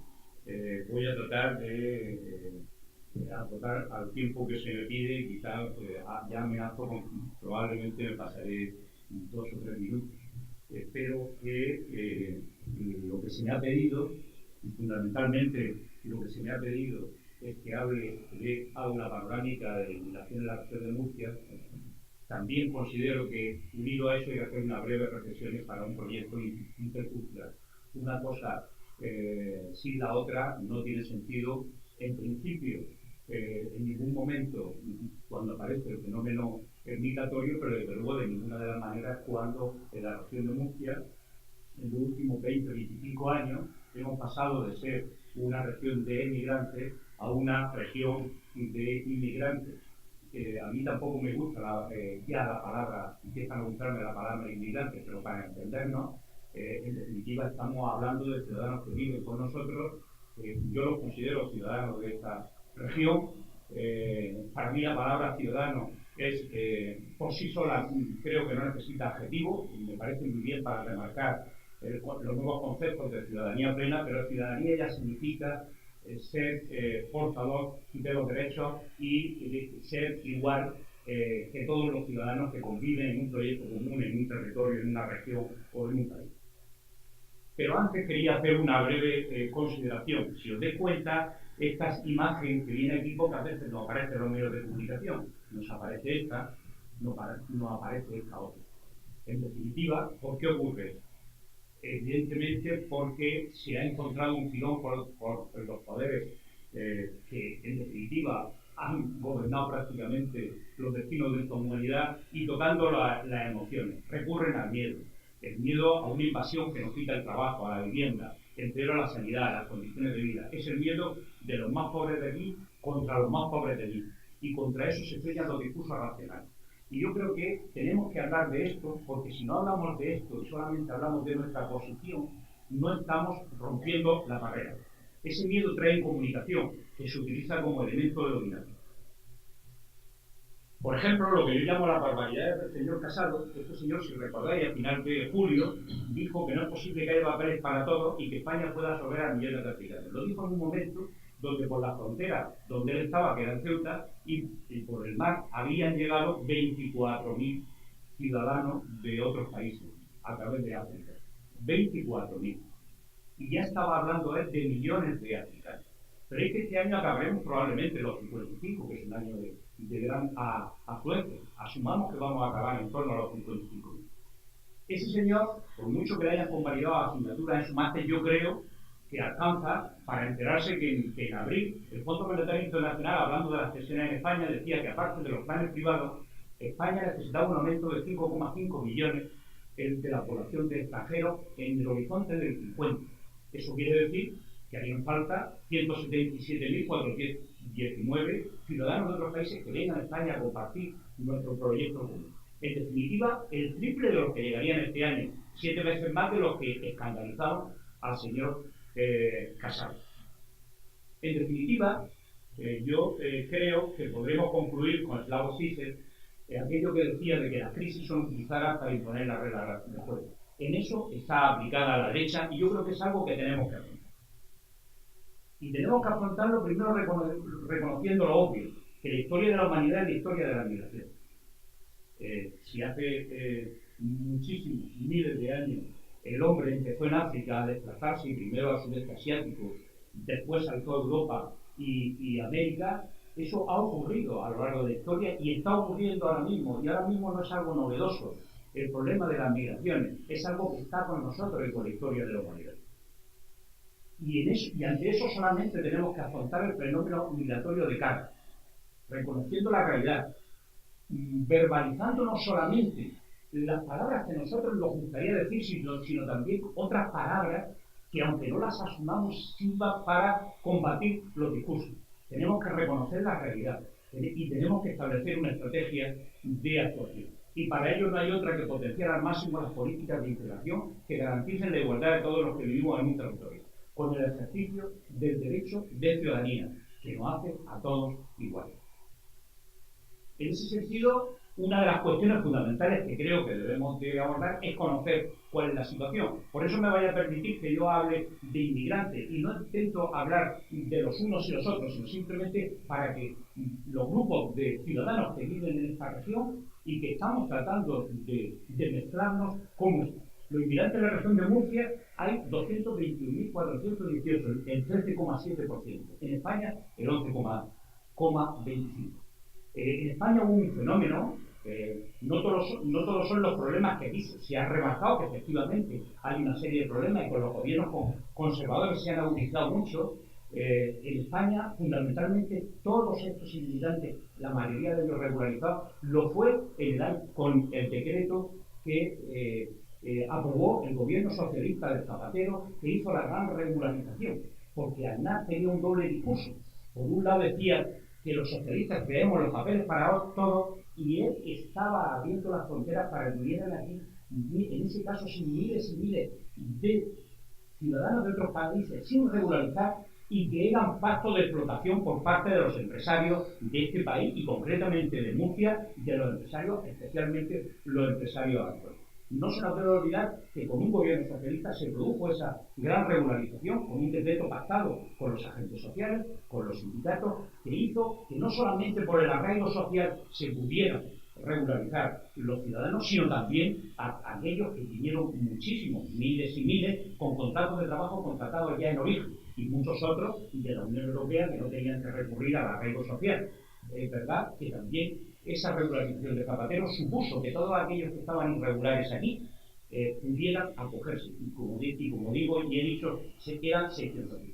D: voy a tratar de acotar al tiempo que se me pide. Quizás ya amenazo probablemente me pasaré 2 o 3 minutos. Espero que lo que se me ha pedido, y fundamentalmente lo que se me ha pedido, es que haga una panorámica de limitación de la región de Murcia. También considero que, unido a eso, hay que hacer una breve reflexión para un proyecto intercultural. Una cosa sin la otra no tiene sentido. En principio, en ningún momento, cuando aparece el fenómeno migratorio, pero desde luego de ninguna de las maneras cuando en la región de Murcia, en los últimos 20 o 25 años, hemos pasado de ser una región de emigrantes a una región de inmigrantes. A mí tampoco me gusta ya la palabra, empiezan a gustarme la palabra inmigrante, pero para entendernos, en definitiva estamos hablando de ciudadanos que viven con nosotros. Yo los considero ciudadanos de esta región. Para mí la palabra ciudadano es, por sí sola, creo que no necesita adjetivo, y me parece muy bien para remarcar los nuevos conceptos de ciudadanía plena, pero ciudadanía ya significa ser portador de los derechos y ser igual que todos los ciudadanos que conviven en un proyecto común, en un territorio, en una región o en un país. Pero antes quería hacer una breve consideración. Si os dais cuenta, estas imágenes que viene aquí pocas veces nos aparecen en los medios de comunicación. Nos aparece esta, no aparece esta otra. En definitiva, ¿por qué ocurre esto? Evidentemente porque se ha encontrado un filón por los poderes que en definitiva han gobernado prácticamente los destinos de esta humanidad y tocando las emociones. Recurren al miedo. El miedo a una invasión que nos quita el trabajo, a la vivienda, empeora la sanidad, las condiciones de vida. Es el miedo de los más pobres de aquí contra los más pobres de allí. Y contra eso se estrellan los discursos racionales. Y yo creo que tenemos que hablar de esto, porque si no hablamos de esto y solamente hablamos de nuestra posición, no estamos rompiendo la barrera. Ese miedo trae comunicación, que se utiliza como elemento de dominación. Por ejemplo, lo que yo llamo la barbaridad del señor Casado, este señor, si recordáis, a final de julio, dijo que no es posible que haya papeles para todos y que España pueda absorber a millones de africanos. Lo dijo en un momento donde por la frontera donde él estaba, que era en Ceuta, y por el mar habían llegado 24.000 ciudadanos de otros países a través de África. 24.000. Y ya estaba hablando él de millones de africanos. Pero es que este año acabaremos probablemente los 55, que es un año de gran afluencia. Asumamos que vamos a acabar en torno a los 55.000. Ese señor, por mucho que le hayan convalidado asignatura en su máster, yo creo que alcanza para enterarse que en abril el Fondo Monetario Internacional, hablando de las cesiones en España, decía que aparte de los planes privados, España necesitaba un aumento de 5,5 millones de la población de extranjeros en el horizonte del 50. Eso quiere decir que harían falta 177.419 ciudadanos de otros países que vengan a España a compartir nuestro proyecto común. En definitiva, el triple de los que llegarían este año, 7 veces más de los que escandalizaron al señor Casado. En definitiva, yo creo que podremos concluir con Slavoj Žižek aquello que decía de que las crisis son utilizadas para imponer las reglas del juego. En eso está aplicada a la derecha y yo creo que es algo que tenemos que afrontar. Y tenemos que afrontarlo primero reconociendo lo obvio, que la historia de la humanidad es la historia de la migración. Si hace muchísimos, miles de años, el hombre empezó en África a desplazarse primero al sudeste asiático, después saltó a Europa y América, eso ha ocurrido a lo largo de la historia y está ocurriendo ahora mismo. Y ahora mismo no es algo novedoso. El problema de las migraciones es algo que está con nosotros y con la historia de la humanidad. Y ante eso solamente tenemos que afrontar el fenómeno migratorio de cara, reconociendo la realidad, verbalizando no solamente las palabras que nosotros nos gustaría decir, sino también otras palabras que, aunque no las asumamos, sirvan para combatir los discursos. Tenemos que reconocer la realidad y tenemos que establecer una estrategia de actuación. Y para ello no hay otra que potenciar al máximo las políticas de integración que garanticen la igualdad de todos los que vivimos en un territorio, con el ejercicio del derecho de ciudadanía, que nos hace a todos iguales. En ese sentido, una de las cuestiones fundamentales que creo que debemos de abordar es conocer cuál es la situación. Por eso me vaya a permitir que yo hable de inmigrantes y no intento hablar de los unos y los otros, sino simplemente para que los grupos de ciudadanos que viven en esta región y que estamos tratando de mezclarnos, ¿cómo están? Los inmigrantes en la región de Murcia hay 221.418, el 13,7%. En España, el 11,25%. En España hubo un fenómeno, no todos son los problemas que aquí se han remarcado, que efectivamente hay una serie de problemas y con los gobiernos conservadores se han agudizado mucho. En España, fundamentalmente, todos estos inmigrantes, la mayoría de ellos regularizados, lo fue con el decreto que aprobó el gobierno socialista de Zapatero, que hizo la gran regularización, porque Aznar tenía un doble discurso. Por un lado decía que los socialistas creemos los papeles para todos, y él estaba abriendo las fronteras para que vinieran aquí, en ese caso, sin miles y miles de ciudadanos de otros países sin regularizar y que eran pactos de explotación por parte de los empresarios de este país y concretamente de Murcia, de los empresarios, especialmente los empresarios agrícolas. No se nos debe olvidar que con un gobierno socialista se produjo esa gran regularización, con un decreto pactado con los agentes sociales, con los sindicatos, que hizo que no solamente por el arraigo social se pudieran regularizar los ciudadanos, sino también a aquellos que vinieron muchísimos, miles y miles, con contratos de trabajo contratados ya en origen, y muchos otros de la Unión Europea que no tenían que recurrir al arraigo social. Es verdad que también esa regularización de Zapatero supuso que todos aquellos que estaban irregulares aquí pudieran acogerse. Y como digo y he dicho, se quedan 600.000.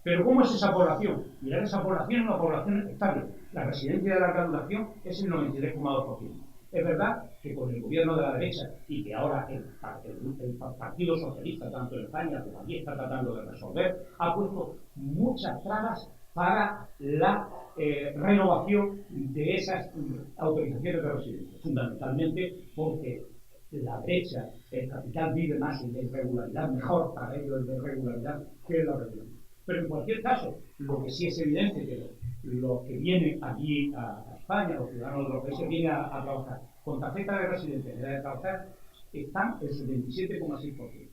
D: Pero ¿cómo es esa población? Mirad, esa población es una población estable. La residencia de la graduación es el 93,2%. Es verdad que con el gobierno de la derecha y que ahora el Partido Socialista, tanto en España como aquí, está tratando de resolver, ha puesto muchas trabas para la renovación de esas autorizaciones de residencia. Fundamentalmente porque la derecha, el capital vive más en la irregularidad, mejor para ellos en la irregularidad que en la regularidad. Pero en cualquier caso, lo que sí es evidente que los que vienen aquí a España, los ciudadanos de los países, vienen a trabajar con tarjeta de residente, de trabajar, están el 77,6%.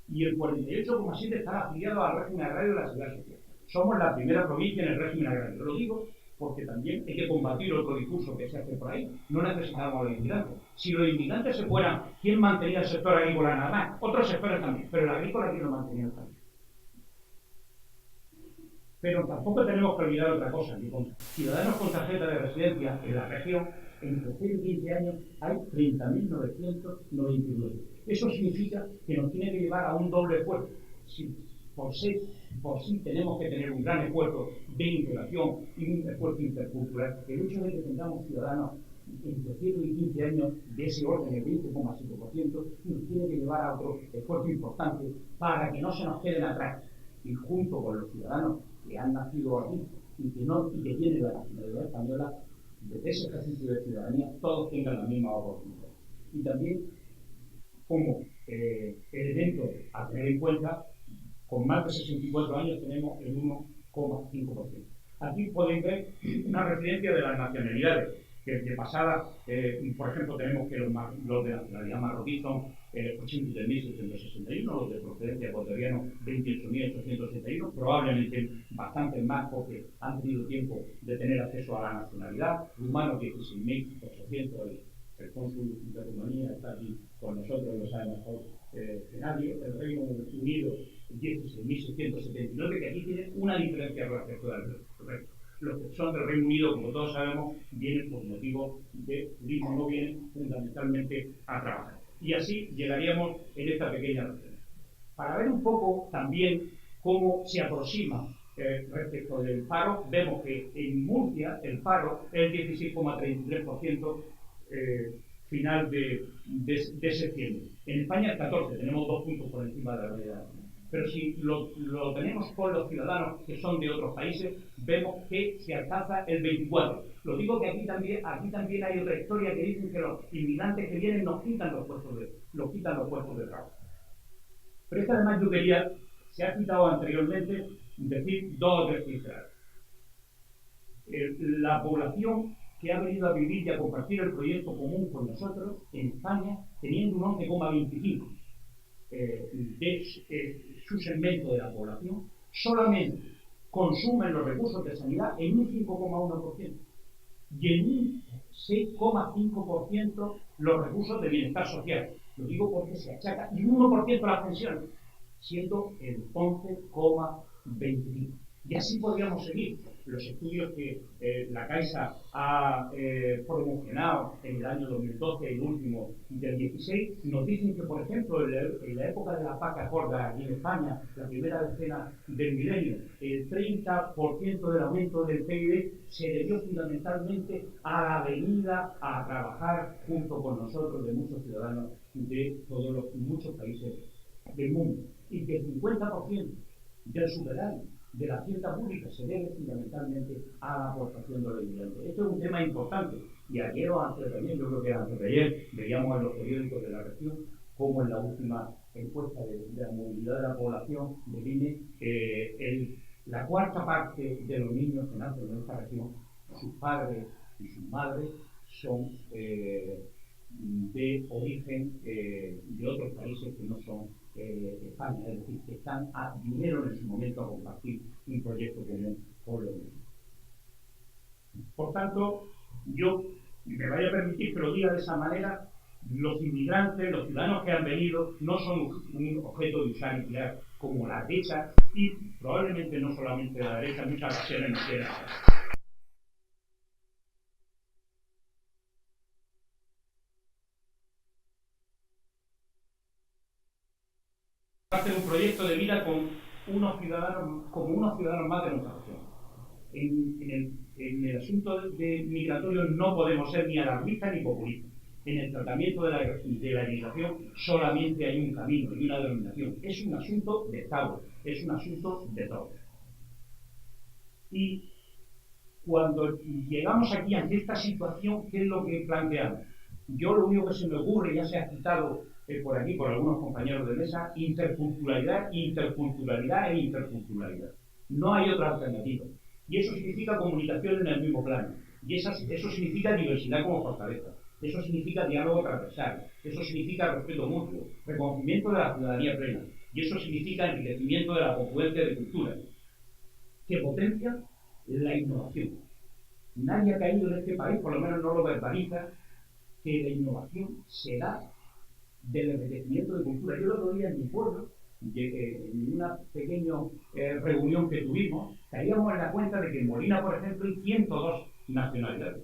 D: Y el 48,7% están afiliados al régimen agrario de la Seguridad Social. Somos la primera provincia en el régimen agrario. Lo digo porque también hay que combatir otro discurso que se hace por ahí. No necesitamos a los inmigrantes. Si los inmigrantes se fueran, ¿quién mantenía el sector agrícola nada más? Otros sectores también, pero el agrícola ¿quién lo mantenía también? Pero tampoco tenemos que olvidar otra cosa. Con ciudadanos con tarjeta de residencia en la región, entre 0 y 15 años, hay 30.999. Eso significa que nos tiene que llevar a un doble esfuerzo. Si por sí tenemos que tener un gran esfuerzo de integración y un esfuerzo intercultural, el hecho de que tengamos ciudadanos entre 0 y 15 años de ese orden, el 20,5%, nos tiene que llevar a otro esfuerzo importante para que no se nos queden atrás. Y junto con los ciudadanos que han nacido aquí y que tienen la nacionalidad española, de ese ejercicio de ciudadanía, todos tengan la misma oportunidad. Y también, como elemento a tener en cuenta, con más de 64 años tenemos el 1,5%. Aquí podéis ver una referencia de las nacionalidades, que de pasada, por ejemplo, tenemos que los de nacionalidad marroquí son 83.761, los de procedencia ecuatoriana 28.861, probablemente bastantes más porque han tenido tiempo de tener acceso a la nacionalidad, rumanos 16.800, el cónsul de Rumanía está aquí con nosotros, lo sabe mejor que nadie, el Reino Unido 16.679, que aquí tiene una diferencia respecto al resto. Los que son del Reino Unido, como todos sabemos, vienen por motivos de turismo, no vienen fundamentalmente a trabajar. Y así llegaríamos en esta pequeña región. Para ver un poco también cómo se aproxima respecto del paro, vemos que en Murcia el paro es el 16,33% final de septiembre. En España el 14%, tenemos 2 puntos por encima de la realidad. Pero si lo tenemos con los ciudadanos que son de otros países, vemos que se alcanza el 24%. Lo digo que aquí también hay otra historia que dicen que los inmigrantes que vienen nos quitan los puestos de trabajo. Pero esta además yo quería, se ha citado anteriormente, decir 2 o 3 cifras. La población que ha venido a vivir y a compartir el proyecto común con nosotros en España, teniendo un 11,25%. De su segmento de la población, solamente consumen los recursos de sanidad en un 5,1% y en un 6,5% los recursos de bienestar social. Lo digo porque se achaca, y un 1% las pensiones, siendo el 11,25%. Y así podríamos seguir. Los estudios que la Caixa ha promocionado en el año 2012 y el último del 16 nos dicen que, por ejemplo, en la época de las vacas gordas aquí en España, la primera decena del milenio, el 30% del aumento del PIB se debió fundamentalmente a la venida a trabajar junto con nosotros de muchos ciudadanos de todos los muchos países del mundo. Y que el 50% del superávit de la hacienda pública se debe fundamentalmente a la aportación de los inmigrantes. Esto es un tema importante y ayer o antes también, yo creo que antes de ayer, veíamos en los periódicos de la región como en la última encuesta de la movilidad de la población del INE, la cuarta parte de los niños que nacen en esta región, sus padres y sus madres son de origen de otros países que no son España, es decir, que vinieron en su momento a compartir un proyecto común con los mismos. Por tanto, yo me vaya a permitir que lo diga de esa manera, los inmigrantes, los ciudadanos que han venido, no son un objeto de usar y tirar como la derecha, y probablemente no solamente la derecha, muchas ocasiones nos quieran. hacer un proyecto de vida con unos ciudadanos, como unos ciudadanos más de nuestra región. En el asunto migratorio no podemos ser ni alarmistas ni populistas. En el tratamiento de la inmigración solamente hay un camino y una denominación. Es un asunto de Estado, es un asunto de todos. Y cuando llegamos aquí ante esta situación, ¿qué es lo que planteamos? Yo lo único que se me ocurre, ya se ha citado por aquí por algunos compañeros de mesa, interculturalidad, interculturalidad e interculturalidad. No hay otra alternativa. Y eso significa comunicación en el mismo plano. Y eso significa diversidad como fortaleza. Eso significa diálogo transversal. Eso significa respeto mutuo, reconocimiento de la ciudadanía plena. Y eso significa enriquecimiento de la confluencia de culturas, que potencia la innovación. Nadie ha caído en este país, por lo menos no lo verbaliza, que la innovación se da del enriquecimiento de cultura. Yo el otro día en mi pueblo, en una pequeña reunión que tuvimos, caíamos en la cuenta de que en Molina, por ejemplo, hay 102 nacionalidades.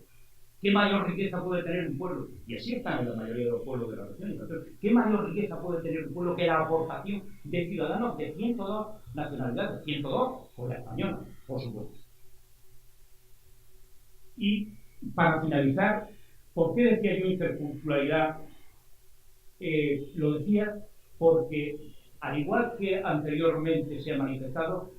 D: ¿Qué mayor riqueza puede tener un pueblo? Y así están en la mayoría de los pueblos de la región. ¿Qué mayor riqueza puede tener un pueblo que la aportación de ciudadanos de 102 nacionalidades? 102 por la española, por supuesto. Y para finalizar, ¿por qué decía yo interculturalidad? Lo decía porque, al igual que anteriormente se ha manifestado,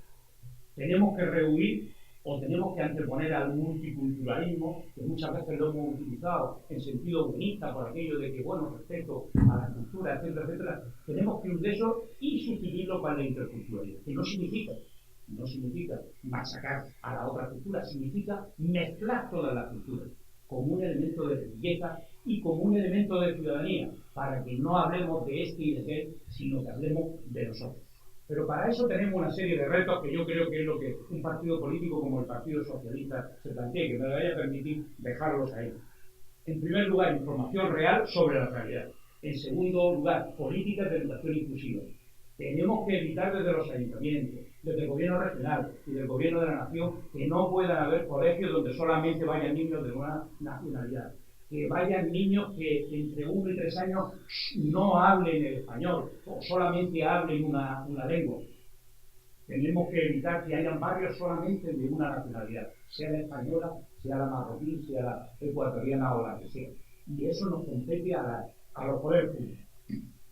D: tenemos que rehuir o tenemos que anteponer al multiculturalismo, que muchas veces lo hemos utilizado en sentido humanista por aquello de que, bueno, respecto a la cultura, etcétera, etcétera. Tenemos que huir de eso y sustituirlo con la interculturalidad, que no significa machacar a la otra cultura, significa mezclar todas las culturas como un elemento de belleza y como un elemento de ciudadanía, para que no hablemos de este y de aquel, sino que hablemos de nosotros. Pero para eso tenemos una serie de retos que yo creo que es lo que un partido político como el Partido Socialista se plantea, que me vaya a permitir dejarlos ahí. En primer lugar, información real sobre la realidad. En segundo lugar, políticas de educación inclusiva. Tenemos que evitar desde los ayuntamientos, desde el gobierno regional y del gobierno de la nación, que no puedan haber colegios donde solamente vayan niños de una nacionalidad. Que vayan niños que entre 1 y 3 años no hablen el español o solamente hablen una lengua. Tenemos que evitar que hayan barrios solamente de una nacionalidad, sea la española, sea la marroquí, sea la ecuatoriana o la que sea. Y eso nos compete a los poderes públicos.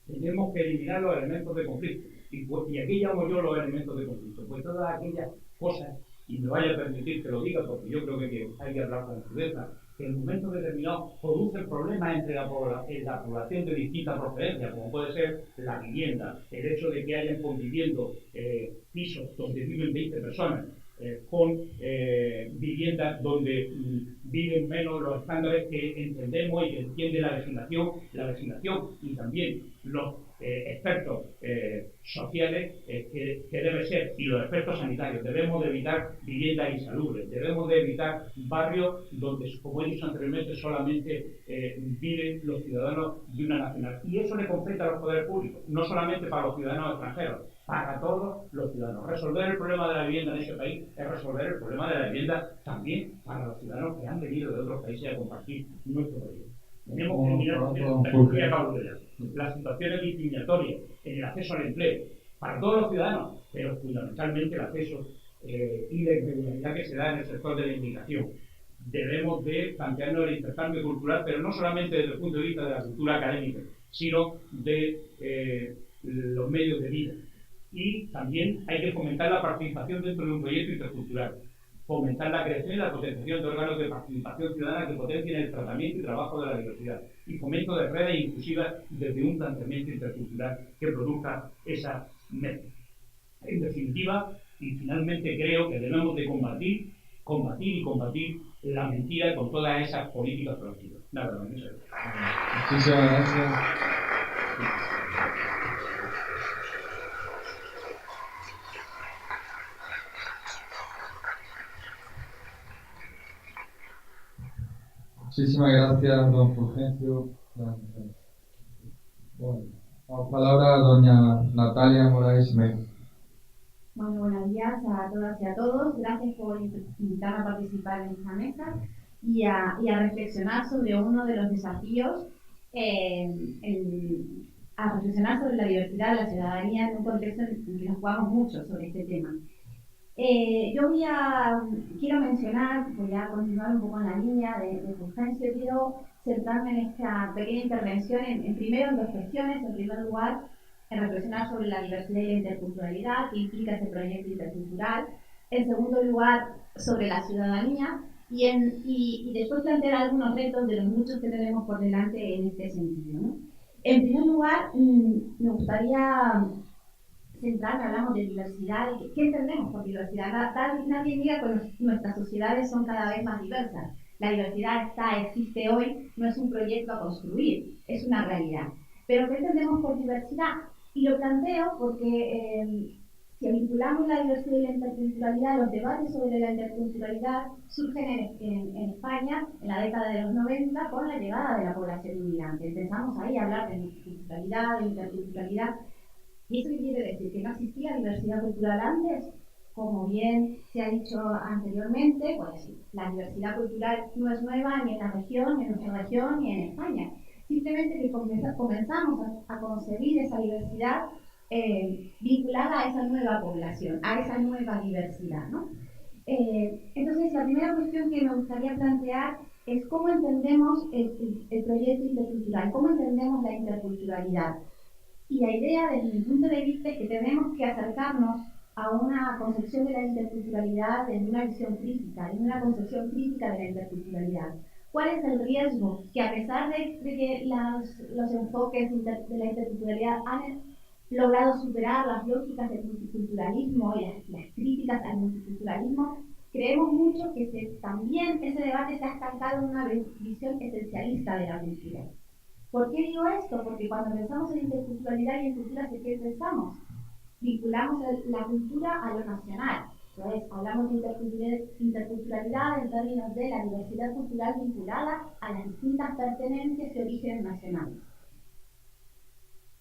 D: Tenemos que eliminar los elementos de conflicto. Y aquí llamo yo los elementos de conflicto. Pues todas aquellas cosas, y me vaya a permitir que lo diga porque yo creo que hay que hablar con crudeza, que en momentos determinados producen problemas entre la población de distinta procedencia, como puede ser la vivienda, el hecho de que hayan conviviendo pisos donde viven 20 personas, con viviendas donde viven menos los estándares que entendemos y que entiende la legislación y también los expertos sociales que debe ser, y los expertos sanitarios. Debemos de evitar viviendas insalubres, debemos de evitar barrios donde, como he dicho anteriormente, solamente viven los ciudadanos de una nacionalidad. Y eso le compete a los poderes públicos, no solamente para los ciudadanos extranjeros, para todos los ciudadanos. Resolver el problema de la vivienda en ese país es resolver el problema de la vivienda también para los ciudadanos que han venido de otros países a compartir nuestro país. Tenemos que mirar las situaciones discriminatorias en el acceso al empleo para todos los ciudadanos, pero fundamentalmente el acceso y la irregularidad que se da en el sector de la inmigración. Debemos de plantearnos el intercambio cultural, pero no solamente desde el punto de vista de la cultura académica, sino de los medios de vida. Y también hay que fomentar la participación dentro de un proyecto intercultural, fomentar la creación y la potenciación de órganos de participación ciudadana que potencien el tratamiento y trabajo de la diversidad, y fomento de redes inclusivas desde un planteamiento intercultural que produzca esa mezcla. En definitiva, y finalmente creo que debemos de combatir la mentira con todas esas políticas proactivas. Nada más, muchas gracias.
A: Muchísimas gracias. Muchísimas gracias, don Fulgencio. Bueno, a palabra a doña Natalia Moraes Melo.
E: Bueno, buenos días a todas y a todos. Gracias por invitarme a participar en esta mesa y a reflexionar sobre uno de los desafíos a a reflexionar sobre la diversidad de la ciudadanía en un contexto en que nos jugamos mucho sobre este tema. Quiero mencionar, voy a continuar un poco en la línea de Fulgencio, quiero centrarme en esta pequeña intervención primero en dos cuestiones. En primer lugar, en reflexionar sobre la diversidad y la interculturalidad, que implica este proyecto intercultural. En segundo lugar, sobre la ciudadanía y después plantear algunos retos de los muchos que tenemos por delante en este sentido, ¿no? En primer lugar, me gustaría centrarme, hablamos de diversidad. ¿Qué entendemos por diversidad? Nadie niega que nuestras sociedades son cada vez más diversas. La diversidad existe hoy, no es un proyecto a construir, es una realidad. Pero ¿qué entendemos por diversidad? Y lo planteo porque si vinculamos la diversidad y la interculturalidad, los debates sobre la interculturalidad surgen en España en la década de los 90 con la llegada de la población inmigrante. Empezamos ahí a hablar de multiculturalidad, de interculturalidad. ¿Y eso qué quiere decir? ¿Que no existía diversidad cultural antes? Como bien se ha dicho anteriormente, pues la diversidad cultural no es nueva ni en la región, ni en nuestra región, ni en España. Simplemente que comenzamos a concebir esa diversidad vinculada a esa nueva población, a esa nueva diversidad, ¿no? Entonces, la primera cuestión que me gustaría plantear es cómo entendemos el proyecto intercultural, cómo entendemos la interculturalidad. Y la idea, desde mi punto de vista, es que tenemos que acercarnos a una concepción de la interculturalidad desde una visión crítica, en una concepción crítica de la interculturalidad. ¿Cuál es el riesgo? Que a pesar de que los enfoques de la interculturalidad han logrado superar las lógicas del multiculturalismo y las críticas al multiculturalismo, creemos mucho que también ese debate se ha estancado en una visión esencialista de la cultura. ¿Por qué digo esto? Porque cuando pensamos en interculturalidad y en cultura, ¿de qué pensamos? Vinculamos la cultura a lo nacional. Entonces, hablamos de interculturalidad en términos de la diversidad cultural vinculada a las distintas pertenencias y orígenes nacionales.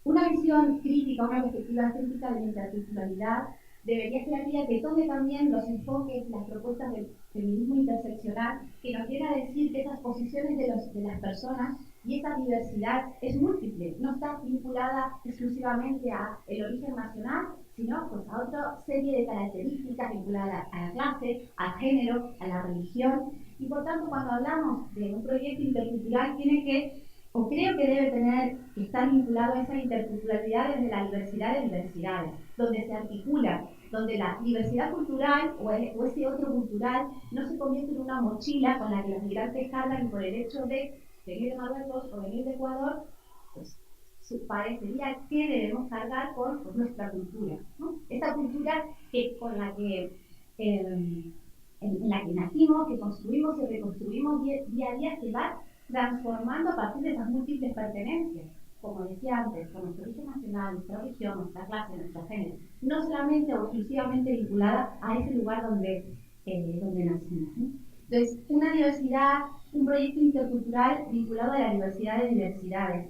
E: Una visión crítica, una perspectiva crítica de la interculturalidad debería ser aquella que tome también los enfoques, las propuestas del feminismo interseccional, que nos viene a decir que esas posiciones de las personas y esa diversidad es múltiple, no está vinculada exclusivamente al origen nacional, sino pues, a otra serie de características vinculadas a la clase, al género, a la religión. Y por tanto, cuando hablamos de un proyecto intercultural, creo que debe tener que estar vinculado a esa interculturalidad desde la diversidad de diversidades, donde se articula, donde la diversidad cultural o ese otro cultural no se convierte en una mochila con la que los migrantes cargan y por el hecho de venir de Marruecos o venir de Ecuador, pues parecería que debemos cargar con nuestra cultura, ¿no? Esa cultura en la que nacimos, que construimos y reconstruimos día a día, que va transformando a partir de esas múltiples pertenencias, como decía antes, con nuestro origen nacional, nuestra religión, nuestra clase, nuestro género, no solamente o exclusivamente vinculada a ese lugar donde nacimos, ¿no? Entonces, una diversidad, un proyecto intercultural vinculado a la diversidad de diversidades.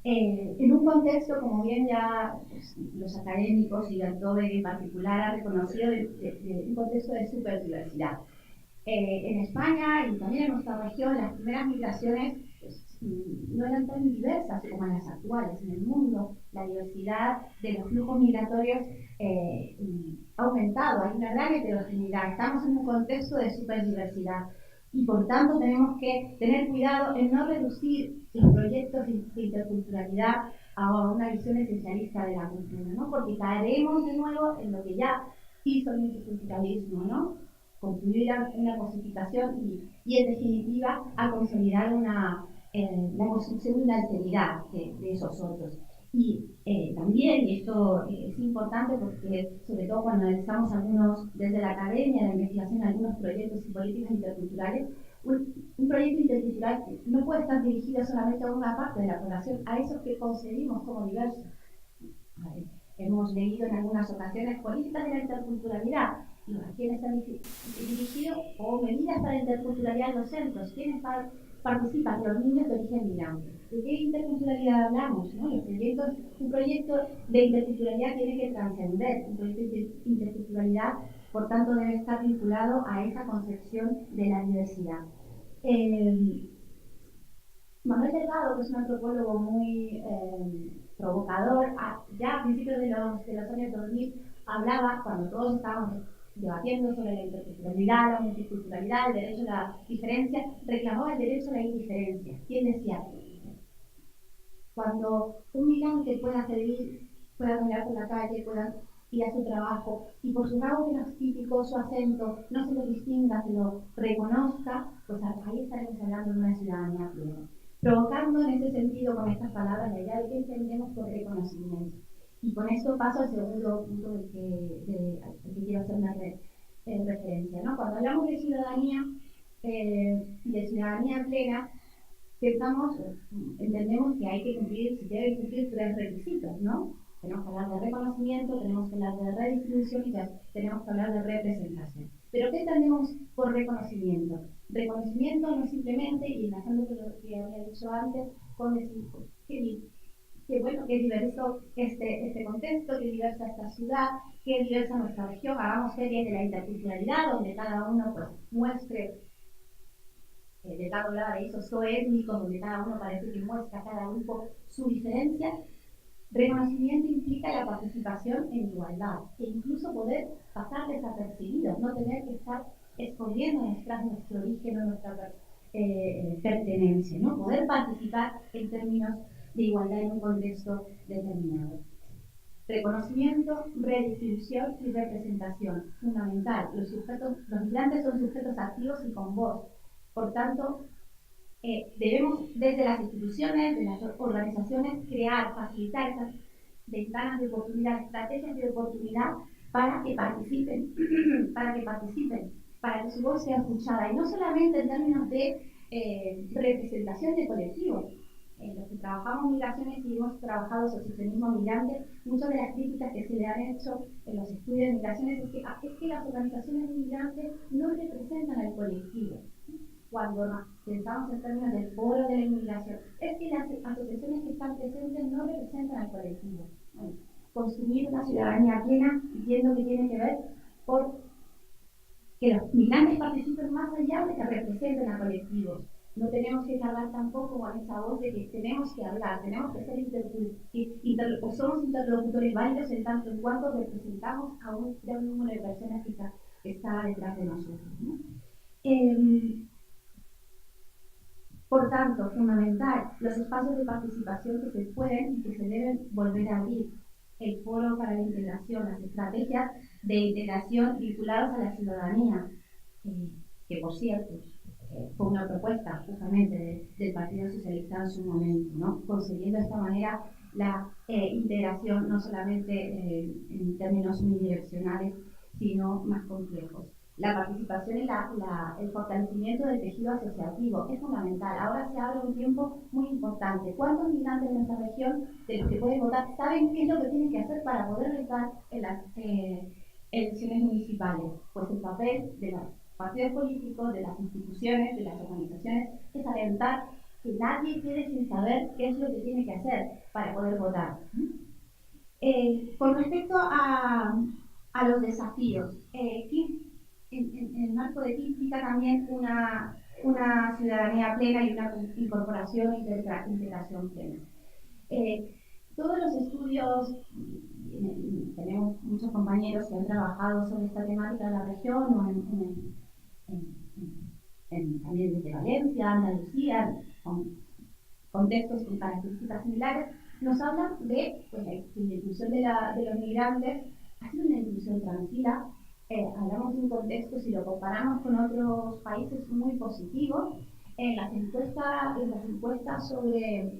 E: En un contexto, como bien ya pues, los académicos y Altover en particular ha reconocido, de un contexto de superdiversidad. En España y también en nuestra región, las primeras migraciones pues, no eran tan diversas como las actuales. En el mundo, la diversidad de los flujos migratorios ha aumentado, hay una gran heterogeneidad. Estamos en un contexto de superdiversidad y por tanto tenemos que tener cuidado en no reducir los proyectos de interculturalidad a una visión esencialista de la cultura, ¿no? Porque caeremos de nuevo en lo que ya hizo el multiculturalismo, ¿no? Construir una cosificación y en definitiva a consolidar la construcción de una alteridad de esos otros. Y también, y esto es importante porque sobre todo cuando analizamos desde la academia, la investigación, algunos proyectos y políticas interculturales, un proyecto intercultural no puede estar dirigido solamente a una parte de la población, a esos que concebimos como diversos. Hemos leído en algunas ocasiones políticas de la interculturalidad, y a quienes están dirigidos, o medidas para la interculturalidad en los centros, quienes participan, los niños de origen migrante. ¿De qué interculturalidad hablamos? ¿No? Un proyecto de interculturalidad tiene que trascender, un proyecto de interculturalidad, por tanto, debe estar vinculado a esa concepción de la diversidad. Manuel Delgado, que es un antropólogo muy provocador. Ya a principios de los años 2000 hablaba, cuando todos estábamos debatiendo sobre la interculturalidad, la multiculturalidad, el derecho a la diferencia, reclamaba el derecho a la indiferencia. Y él decía, cuando un migrante pueda seguir, pueda caminar por la calle, pueda ir a su trabajo, y por su rasgo fenotípico, su acento, no se lo distinga, se lo reconozca, pues ahí estaremos hablando de una ciudadanía plena. Provocando en ese sentido con estas palabras la idea de qué entendemos por reconocimiento. Y con esto paso al segundo punto al que quiero hacer una referencia, ¿no? Cuando hablamos de ciudadanía y de ciudadanía plena, entendemos que hay que cumplir, se deben cumplir 3 requisitos, ¿no? Tenemos que hablar de reconocimiento, tenemos que hablar de redistribución y tenemos que hablar de representación. ¿Pero qué entendemos por reconocimiento? Reconocimiento no simplemente, y enlazando con lo que había dicho antes, con decir que bueno, que diverso este contexto, que diversa esta ciudad, que diversa nuestra región, hagamos series de la interculturalidad, donde cada uno pues muestre de cada lado de eso étnico, donde cada uno parece que muestra cada grupo su diferencia. Reconocimiento implica la participación en igualdad e incluso poder pasar desapercibidos, no tener que estar escondiendo nuestro origen o nuestra pertenencia, ¿no? Poder participar en términos de igualdad en un contexto determinado. Reconocimiento, redistribución y representación. Fundamental. Los migrantes son sujetos activos y con voz. Por tanto, debemos desde las instituciones, de las organizaciones, facilitar esas ventanas de oportunidad, estrategias de oportunidad para que participen, para que su voz sea escuchada. Y no solamente en términos de representación de colectivos. En los que trabajamos migraciones y hemos trabajado asociacionismo migrante, muchas de las críticas que se le han hecho en los estudios de migraciones es que las organizaciones migrantes no representan al colectivo. Cuando pensamos en términos del foro de la inmigración, es que las asociaciones que están presentes no representan al colectivo. Bueno, construir una ciudadanía plena, entiendo que tiene que ver por que los migrantes participen más allá de que representen a colectivos. No tenemos que cargar tampoco con esa voz de que tenemos que hablar, tenemos que ser somos interlocutores válidos en tanto en cuanto representamos a un gran número de personas que está detrás de nosotros, ¿no? Por tanto, fundamental, los espacios de participación que se pueden y que se deben volver a abrir. El foro para la integración, las estrategias de integración vinculadas a la ciudadanía, que por cierto fue una propuesta justamente del Partido Socialista en su momento, ¿no? Consiguiendo de esta manera la integración no solamente en términos unidireccionales, sino más complejos. La participación y el fortalecimiento del tejido asociativo es fundamental. Ahora se abre un tiempo muy importante. ¿Cuántos migrantes de nuestra región, de los que pueden votar, saben qué es lo que tienen que hacer para poder votar en las elecciones municipales? Pues el papel de los partidos políticos, de las instituciones, de las organizaciones, es alentar que nadie quede sin saber qué es lo que tiene que hacer para poder votar. Con respecto a los desafíos, en el marco de qué implica también una ciudadanía plena y una incorporación e integración plena. Todos los estudios, tenemos muchos compañeros que han trabajado sobre esta temática en la región o también desde Valencia, Andalucía, con contextos con características similares, nos hablan de pues, la inclusión de los migrantes. Ha sido una inclusión tranquila. Hablamos de un contexto, si lo comparamos con otros países, muy positivo. En las encuestas sobre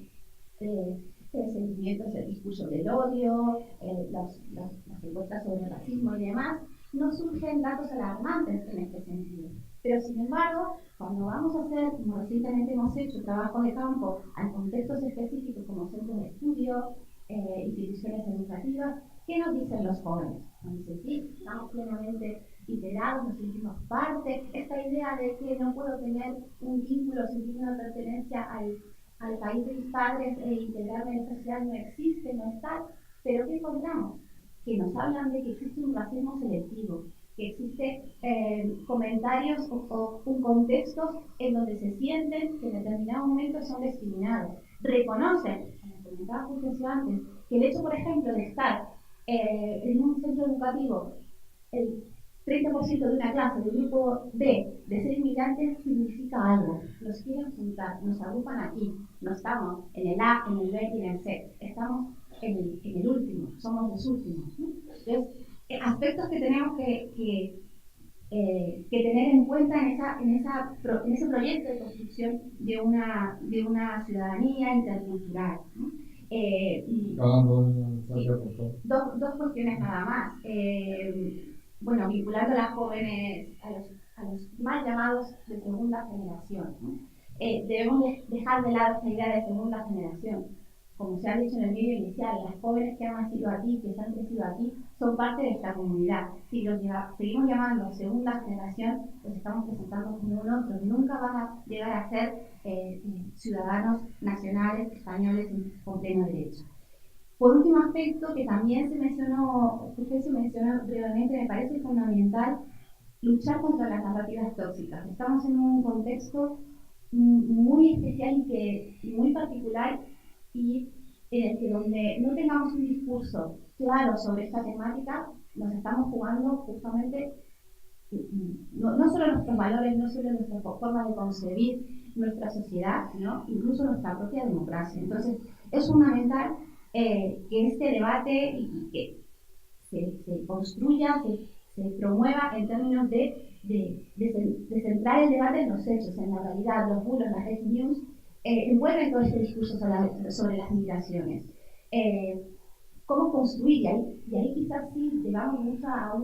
E: sentimientos del discurso del odio, las encuestas sobre racismo y demás, no surgen datos alarmantes en este sentido. Pero sin embargo, cuando vamos a hacer, como recientemente hemos hecho, trabajo de campo a contextos específicos como centros de estudio, instituciones educativas, ¿qué nos dicen los jóvenes? Nos dicen, sí, estamos plenamente integrados, nos sentimos parte. Esta idea de que no puedo tener un vínculo, sentir una pertenencia al país de mis padres e integrarme en la sociedad no existe, no está. Pero ¿qué encontramos? Que nos hablan de que existe un racismo selectivo, que existe comentarios o un contexto en donde se sienten que en determinado momento son discriminados. Reconocen, en comentaba Fulgencio antes, que el hecho, por ejemplo, de estar en un centro educativo, el 30% de una clase del grupo D de ser inmigrantes significa algo. Nos quieren juntar, nos agrupan aquí. No estamos en el A, en el B y en el C. Estamos en el último, somos los últimos, ¿no? Entonces, aspectos que tenemos que tener en cuenta en ese proyecto de construcción de una ciudadanía intercultural, ¿no? Dos cuestiones nada más. Bueno, vinculando a las jóvenes, a los mal llamados de segunda generación, ¿no? Debemos dejar de lado esta idea de segunda generación. Como se ha dicho en el vídeo inicial, las jóvenes que han nacido aquí, que se han crecido aquí, son parte de esta comunidad. Si los seguimos llamando segunda generación, pues estamos presentando como otros. Nunca van a llegar a ser ciudadanos nacionales, españoles con pleno derecho. Por último aspecto, que también se mencionó brevemente, me parece fundamental luchar contra las narrativas tóxicas. Estamos en un contexto muy especial y muy particular, y en el que donde no tengamos un discurso claro sobre esta temática, nos estamos jugando justamente no solo nuestros valores, no solo nuestra forma de concebir nuestra sociedad, sino incluso nuestra propia democracia. Entonces, es fundamental que este debate y que se construya, se promueva en términos de centrar el debate en los hechos, en la realidad. Los bulos, las fake news, envuelven todo este discurso sobre las migraciones. ¿Cómo construir? Y ahí quizás sí llevamos mucho a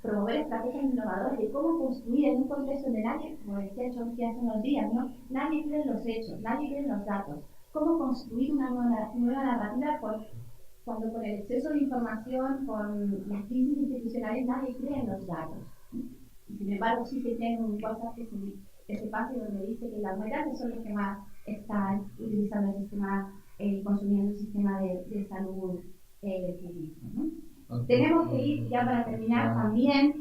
E: promover estrategias innovadoras de cómo construir en un contexto donde nadie, como decía Chomsky hace unos días, ¿no? Nadie cree en los hechos, nadie cree en los datos. ¿Cómo construir una nueva narrativa cuando con el exceso de información, con las crisis institucionales, nadie cree en los datos? Y sin embargo, sí se tiene un WhatsApp que se pasa donde dice que las mujeres son los que más están utilizando el sistema, consumiendo el sistema de salud público, ¿no? Tenemos que ir, ya para terminar, también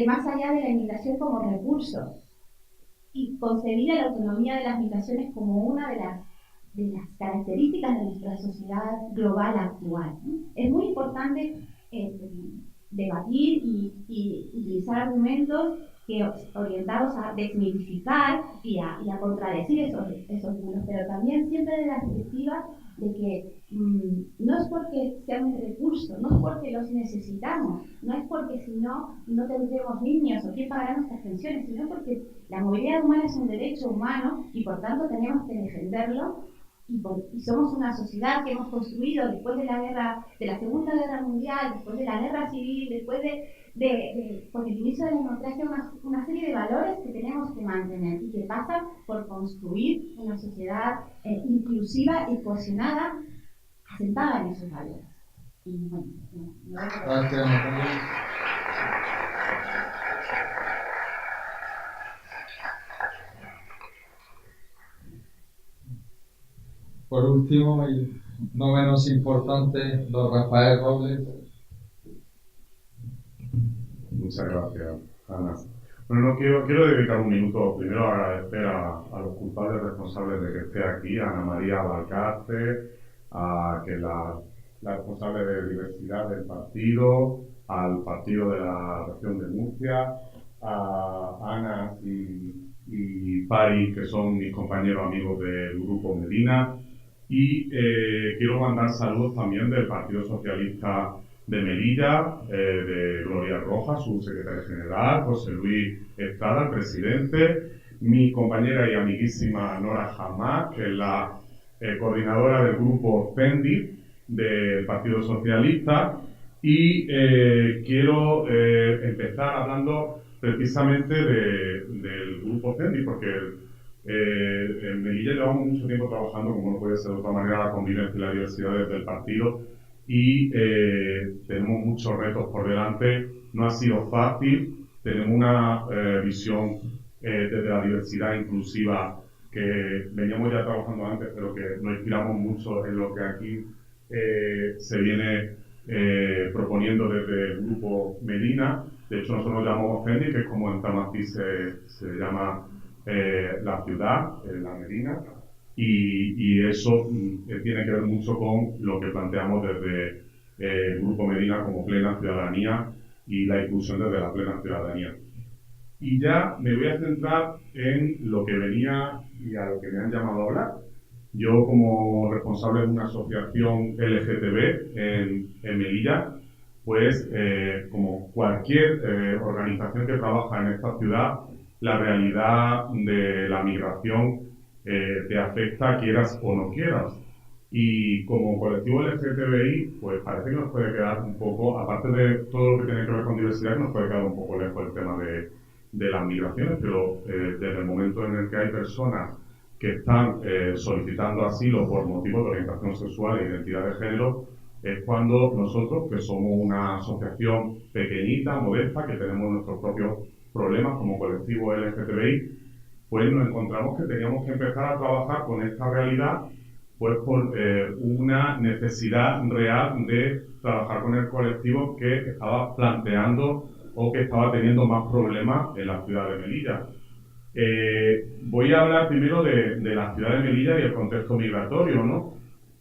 E: más allá de la inmigración como recurso y concebir la autonomía de las migraciones como una de las características de nuestra sociedad global actual, ¿no? Es muy importante debatir y utilizar argumentos orientados a desmitificar y a contradecir esos bulos, pero también siempre de la perspectiva de que no es porque sean un recurso, no es porque los necesitamos, no es porque si no tendremos niños o quién pagará nuestras pensiones, sino porque la movilidad humana es un derecho humano y por tanto tenemos que defenderlo. Y somos una sociedad que hemos construido después de la Segunda Guerra Mundial, después de la Guerra Civil, después con el inicio de la democracia, una serie de valores que tenemos que mantener y que pasan por construir una sociedad inclusiva y cohesionada, asentada en esos valores. Y bueno,
A: Por último, y no menos importante, don Rafael Robles.
F: Muchas gracias, Ana. Bueno, no quiero dedicar un minuto primero a agradecer a los culpables responsables de que esté aquí, a Ana María Valcarce, a que la responsable de diversidad del partido, al partido de la región de Murcia, a Ana y Pari, que son mis compañeros amigos del Grupo Medina, y quiero mandar saludos también del Partido Socialista de Melilla, de Gloria Rojas, su secretaria general, José Luis Estrada, el presidente, mi compañera y amiguísima Nora Jamás, que es la coordinadora del grupo CENDI del Partido Socialista, y quiero empezar hablando precisamente del grupo CENDI, porque en Melilla llevamos mucho tiempo trabajando, como no puede ser de otra manera, la convivencia y la diversidad desde el partido, y tenemos muchos retos por delante. No ha sido fácil, tenemos una visión desde la diversidad inclusiva que veníamos ya trabajando antes, pero que nos inspiramos mucho en lo que aquí se viene proponiendo desde el grupo Medina. De hecho, nosotros nos llamamos CENDI, que es como en Tamatí se llama la ciudad, la Medina. y eso tiene que ver mucho con lo que planteamos desde el Grupo Medina como plena ciudadanía y la inclusión desde la plena ciudadanía. Y ya me voy a centrar en lo que venía y a lo que me han llamado a hablar. Yo, como responsable de una asociación LGTB en Melilla, pues como cualquier organización que trabaja en esta ciudad, la realidad de la migración te afecta quieras o no quieras. Y como colectivo LGTBI, pues parece que nos puede quedar un poco, aparte de todo lo que tiene que ver con diversidad, nos puede quedar un poco lejos el tema de las migraciones, pero desde el momento en el que hay personas que están solicitando asilo por motivos de orientación sexual e identidad de género, es cuando nosotros, que somos una asociación pequeñita, modesta, que tenemos nuestros propios problemas como colectivo LGTBI, pues nos encontramos que teníamos que empezar a trabajar con esta realidad, pues por una necesidad real de trabajar con el colectivo que estaba planteando o que estaba teniendo más problemas en la ciudad de Melilla. Voy a hablar primero de la ciudad de Melilla y el contexto migratorio, ¿no?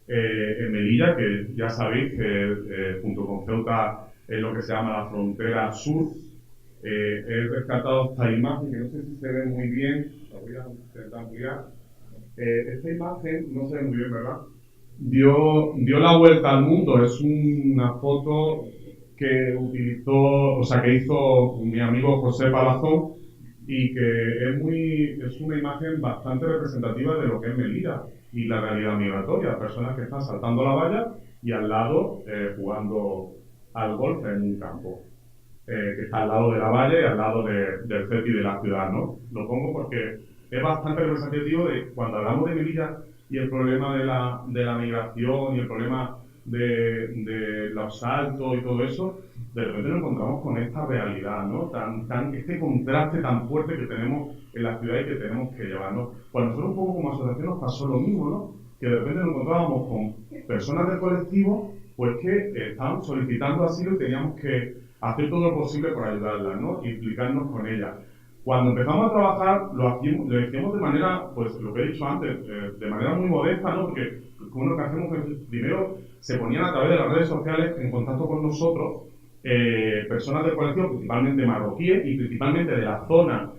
F: En Melilla, que ya sabéis que junto con Ceuta es lo que se llama la frontera sur, he rescatado esta imagen que no sé si se ve muy bien, la voy a intentar ampliar. Esta imagen, no se ve muy bien, ¿verdad? Dio la vuelta al mundo, es una foto que que hizo mi amigo José Palazón y que es una imagen bastante representativa de lo que es Melilla y la realidad migratoria, personas que están saltando la valla y al lado jugando al golf en un campo, que está al lado de la valla y al lado del CETI de la ciudad, ¿no? Lo pongo porque es bastante representativo de cuando hablamos de Melilla y el problema de la migración y el problema de los saltos y todo eso, de repente nos encontramos con esta realidad, ¿no? Este contraste tan fuerte que tenemos en la ciudad y que tenemos que llevarnos. Pues nosotros un poco como asociación nos pasó lo mismo, ¿no? Que de repente nos encontrábamos con personas del colectivo pues que estaban solicitando asilo y teníamos que hacer todo lo posible por ayudarlas, ¿no? Implicarnos con ellas. Cuando empezamos a trabajar, lo hacíamos de manera, pues lo que he dicho antes, de manera muy modesta, ¿no? Porque uno lo que hacemos es, primero, se ponían a través de las redes sociales en contacto con nosotros personas del colectivo, principalmente marroquíes y principalmente de la zona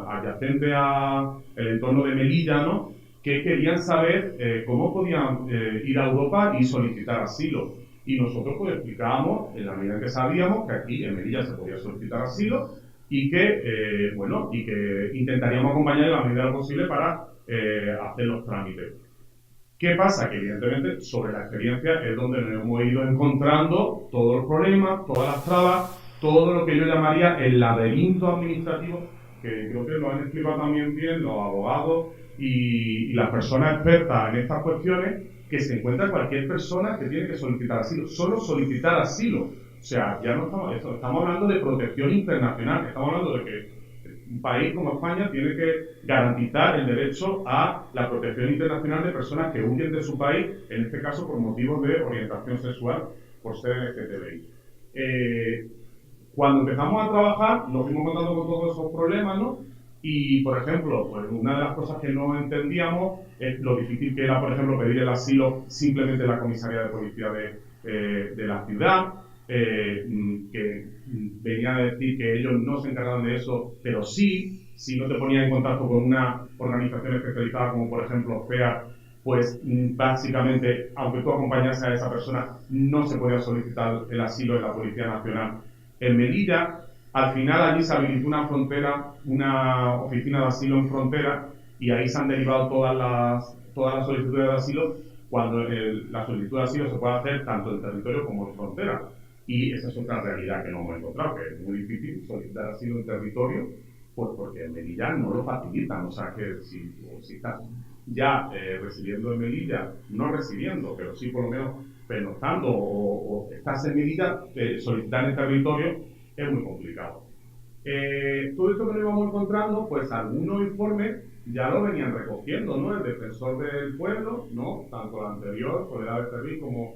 F: adyacente al entorno de Melilla, ¿no? Que querían saber cómo podían ir a Europa y solicitar asilo. Y nosotros pues explicábamos, en la medida en que sabíamos, que aquí en Melilla se podía solicitar asilo y que intentaríamos acompañar en la medida de lo posible para hacer los trámites. ¿Qué pasa? Que evidentemente sobre la experiencia es donde nos hemos ido encontrando todos los problemas, todas las trabas, todo lo que yo llamaría el laberinto administrativo, que creo que lo han explicado también bien los abogados y las personas expertas en estas cuestiones, que se encuentra cualquier persona que tiene que solicitar asilo. Solo solicitar asilo. O sea, ya no estamos hablando de protección internacional, estamos hablando de que un país como España tiene que garantizar el derecho a la protección internacional de personas que huyen de su país, en este caso por motivos de orientación sexual, por ser LGTBI. Cuando empezamos a trabajar, nos fuimos contando con todos esos problemas, ¿no? Y, por ejemplo, pues una de las cosas que no entendíamos es lo difícil que era, por ejemplo, pedir el asilo simplemente en la comisaría de policía de la ciudad, que venían a decir que ellos no se encargaban de eso, pero sí, si no te ponías en contacto con una organización especializada como por ejemplo FEA, pues básicamente, aunque tú acompañases a esa persona, no se podía solicitar el asilo de la Policía Nacional. En Melilla, al final allí se habilitó una oficina de asilo en frontera y ahí se han derivado todas las solicitudes de asilo cuando la solicitud de asilo se puede hacer tanto en territorio como en frontera. Y esa es otra realidad que no hemos encontrado, que es muy difícil solicitar asilo en territorio, pues porque en Melilla no lo facilitan. O sea que si estás ya residiendo en Melilla, no residiendo, pero sí por lo menos pernoctando o estás en Melilla, solicitar en territorio es muy complicado. Todo esto que nos íbamos encontrando, pues algunos informes ya lo venían recogiendo, ¿no? El defensor del pueblo, ¿no? Tanto el anterior, Soledad Becerril, como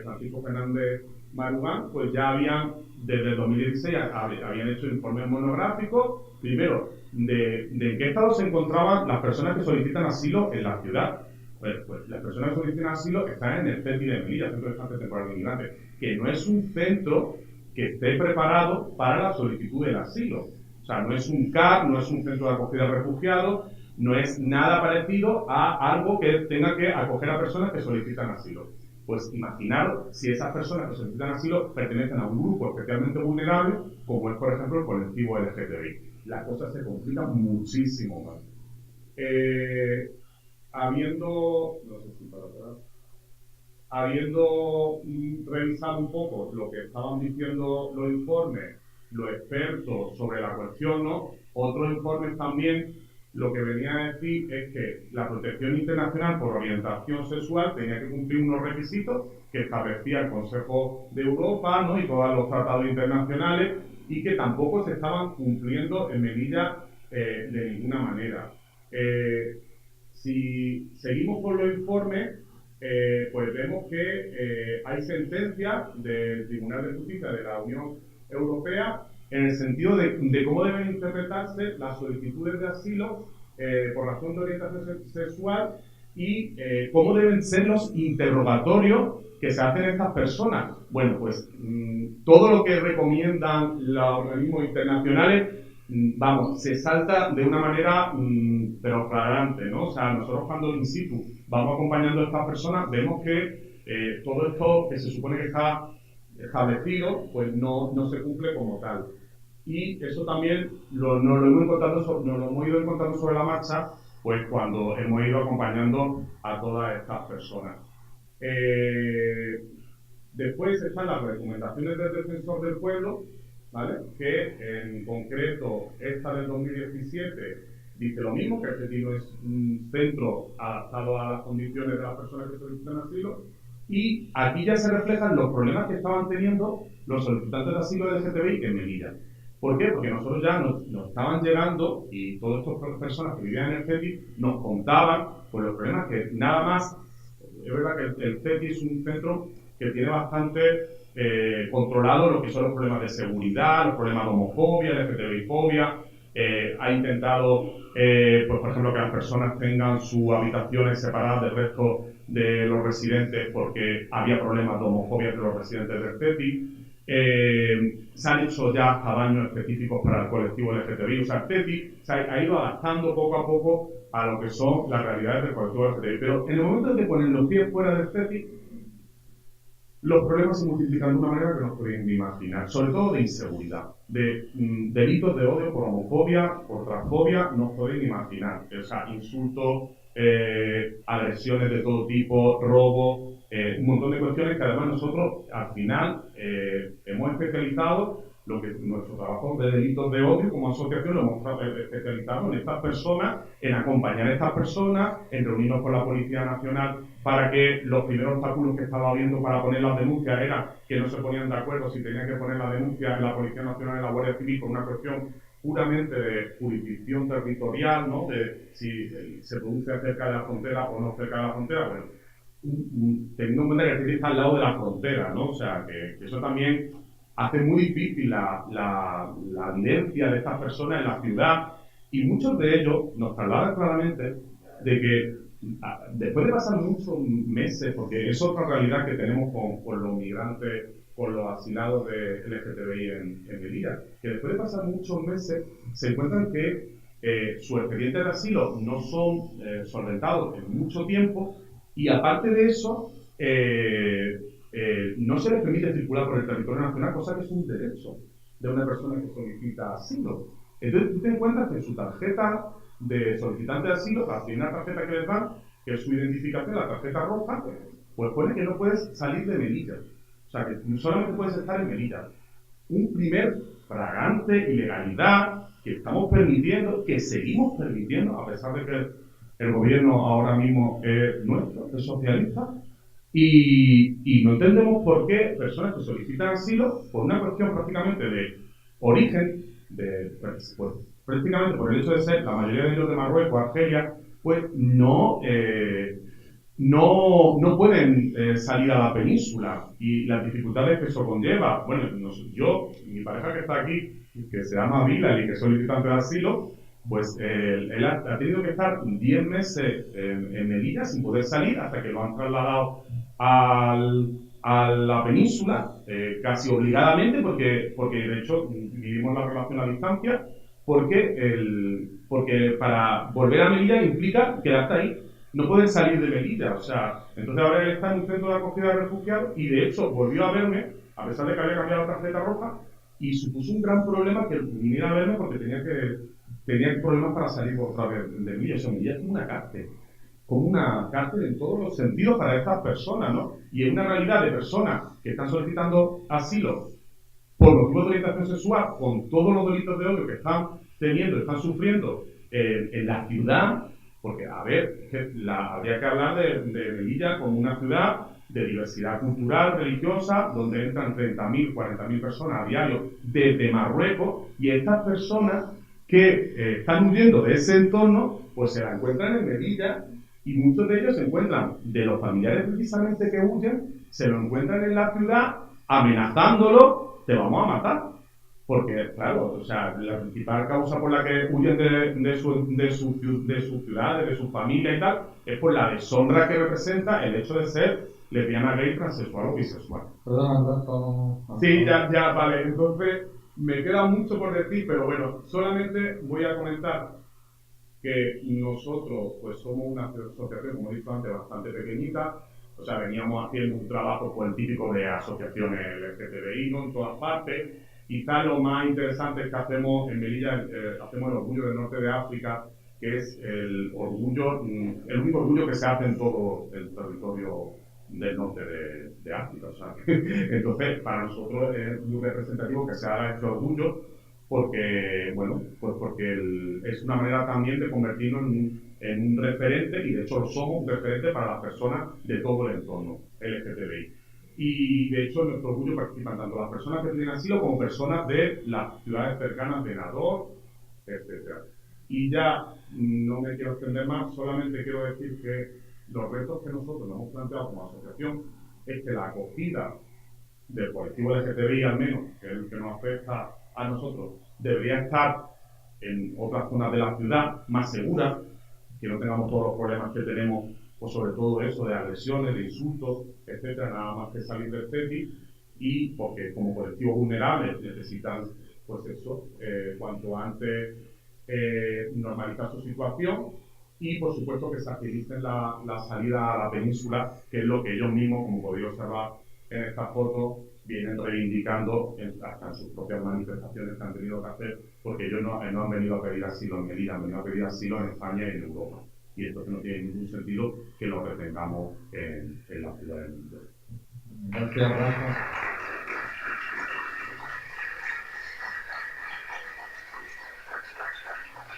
F: Francisco Fernández Marugán, pues ya habían, desde el 2016, habían hecho informes monográficos, primero, de en qué estado se encontraban las personas que solicitan asilo en la ciudad. Pues las personas que solicitan asilo están en el CETI de Melilla, Centro de Estancia Temporal de Inmigrantes, que no es un centro que esté preparado para la solicitud del asilo. O sea, no es un CAR, no es un centro de acogida de refugiados, no es nada parecido a algo que tenga que acoger a personas que solicitan asilo. Pues imaginaros si esas personas que solicitan asilo pertenecen a un grupo especialmente vulnerable, como es, por ejemplo, el colectivo LGTBI. Las cosas se complican muchísimo más. Habiendo revisado un poco lo que estaban diciendo los informes, los expertos sobre la cuestión, ¿no? Otros informes también lo que venía a decir es que la protección internacional por orientación sexual tenía que cumplir unos requisitos que establecía el Consejo de Europa, ¿no? Y todos los tratados internacionales, y que tampoco se estaban cumpliendo en Melilla de ninguna manera. Si seguimos con los informes, pues vemos que hay sentencias del Tribunal de Justicia de la Unión Europea en el sentido de cómo deben interpretarse las solicitudes de asilo por razón de orientación sexual y cómo deben ser los interrogatorios que se hacen a estas personas. Bueno, pues todo lo que recomiendan los organismos internacionales, vamos, se salta de una manera pero flagrante, ¿no? O sea, nosotros cuando in situ vamos acompañando a estas personas, vemos que todo esto que se supone que está establecido, pues no se cumple como tal. Y eso también nos lo hemos ido encontrando sobre la marcha, pues cuando hemos ido acompañando a todas estas personas. Después están las recomendaciones del Defensor del Pueblo, ¿vale? Que en concreto esta del 2017 dice lo mismo, que este no es un centro adaptado a las condiciones de las personas que solicitan asilo, y aquí ya se reflejan los problemas que estaban teniendo los solicitantes de asilo de LGTBI en Melilla. ¿Por qué? Porque nosotros ya nos estaban llegando, y todas estas personas que vivían en el CETI nos contaban pues, los problemas que nada más. Es verdad que el CETI es un centro que tiene bastante controlado lo que son los problemas de seguridad, los problemas de homofobia, LGTBI-fobia. Ha intentado, pues, por ejemplo, que las personas tengan sus habitaciones separadas del resto de los residentes porque había problemas de homofobia entre los residentes del CETI. Se han hecho ya hasta baños específicos para el colectivo LGTBI. O sea, el CETI se ha ido adaptando poco a poco a lo que son las realidades del colectivo LGTBI. Pero en el momento de poner los pies fuera del CETI, los problemas se multiplican de una manera que no podéis ni imaginar, sobre todo de inseguridad, de delitos de odio por homofobia, por transfobia, no os podéis ni imaginar. O sea, insultos, agresiones de todo tipo, robo, un montón de cuestiones que además nosotros al final hemos especializado lo que nuestro trabajo de delitos de odio como asociación lo hemos especializado en estas personas, en acompañar a estas personas, en reunirnos con la Policía Nacional para que los primeros obstáculos que estaba habiendo para poner las denuncias era que no se ponían de acuerdo si tenían que poner la denuncia en la Policía Nacional y en la Guardia Civil por una cuestión puramente de jurisdicción territorial, ¿no? De si se produce cerca de la frontera o no cerca de la frontera. Bueno, teniendo en cuenta que el CETI está al lado de la frontera, ¿no? O sea, que eso también hace muy difícil la vivencia de estas personas en la ciudad, y muchos de ellos nos trasladan claramente de que después de pasar muchos meses, porque es otra realidad que tenemos con los migrantes, con los asilados de LGTBI en Melilla, que después de pasar muchos meses se encuentran que sus expedientes de asilo no son solventados en mucho tiempo, y aparte de eso no se les permite circular por el territorio nacional, cosa que es un derecho de una persona que solicita asilo. Entonces tú te encuentras que su tarjeta de solicitante de asilo, la primera tarjeta que les dan, que es su identificación, la tarjeta roja, pues pone que no puedes salir de Melilla. O sea, que solamente puedes estar en Melilla. Un primer flagrante ilegalidad que estamos permitiendo, que seguimos permitiendo, a pesar de que el gobierno ahora mismo es nuestro, es socialista, y no entendemos por qué personas que solicitan asilo, por una cuestión prácticamente de origen, pues, prácticamente por el hecho de ser la mayoría de ellos de Marruecos, Argelia, pues no no pueden salir a la península y las dificultades que eso conlleva. Bueno, yo, mi pareja que está aquí, que se llama Vila y que es solicitante de asilo, pues él ha tenido que estar 10 meses en Melilla sin poder salir hasta que lo han trasladado a la península, casi obligadamente, porque de hecho vivimos la relación a distancia, porque para volver a Melilla implica quedarte ahí. No pueden salir de Melilla, o sea, entonces ahora él está en un centro de acogida de refugiados y de hecho volvió a verme, a pesar de que había cambiado la tarjeta roja, y supuso un gran problema que viniera a verme porque tenía problemas para salir otra vez de Melilla. O sea, Melilla es como una cárcel en todos los sentidos para estas personas, ¿no? Y en una realidad de personas que están solicitando asilo por motivos de orientación sexual, con todos los delitos de odio que están teniendo, están sufriendo en la ciudad. Porque, a ver, habría que hablar de Melilla como una ciudad de diversidad cultural, religiosa, donde entran 30.000, 40.000 personas a diario desde Marruecos, y estas personas que están huyendo de ese entorno, pues se la encuentran en Melilla, y muchos de ellos se encuentran, de los familiares precisamente que huyen, se lo encuentran en la ciudad amenazándolo, te vamos a matar. Porque, claro, o sea, la principal causa por la que huyen de sus ciudades, de su familia y tal, es por la deshonra que representa el hecho de ser lesbiana, gay, transexual o bisexual.
A: Perdón, Alberto.
F: Sí, ya, vale. Entonces, me queda mucho por decir, pero bueno, solamente voy a comentar que nosotros, pues somos una asociación, como he dicho antes, bastante pequeñita. O sea, veníamos haciendo un trabajo, pues, típico de asociaciones LGTBI, ¿no? En todas partes. Quizá lo más interesante es que hacemos en Melilla, hacemos el orgullo del norte de África, que es el único orgullo que se hace en todo el territorio del norte de África. O sea, entonces, para nosotros es muy representativo que se haga este orgullo, porque, bueno, pues porque es una manera también de convertirnos en un referente, y de hecho lo somos, un referente para las personas de todo el entorno LGTBI. Y de hecho en nuestro orgullo participan tanto las personas que tienen asilo como personas de las ciudades cercanas de Nador, etc. Y ya no me quiero extender más, solamente quiero decir que los retos que nosotros nos hemos planteado como asociación es que la acogida del colectivo LGTBI, al menos, que es el que nos afecta a nosotros, debería estar en otras zonas de la ciudad más seguras, que no tengamos todos los problemas que tenemos, pues sobre todo eso de agresiones, de insultos, etcétera, nada más que salir del CETI, y porque como colectivos vulnerables necesitan, pues eso, cuanto antes normalizar su situación, y por supuesto que se agilicen la salida a la península, que es lo que ellos mismos, como podéis observar en esta foto, vienen reivindicando hasta en sus propias manifestaciones que han tenido que hacer, porque ellos no han venido a pedir asilo en Melilla, han venido a pedir asilo en España y en Europa. Y entonces no tiene ningún sentido que lo retengamos en la ciudad de Melilla.
A: Gracias, Rafa.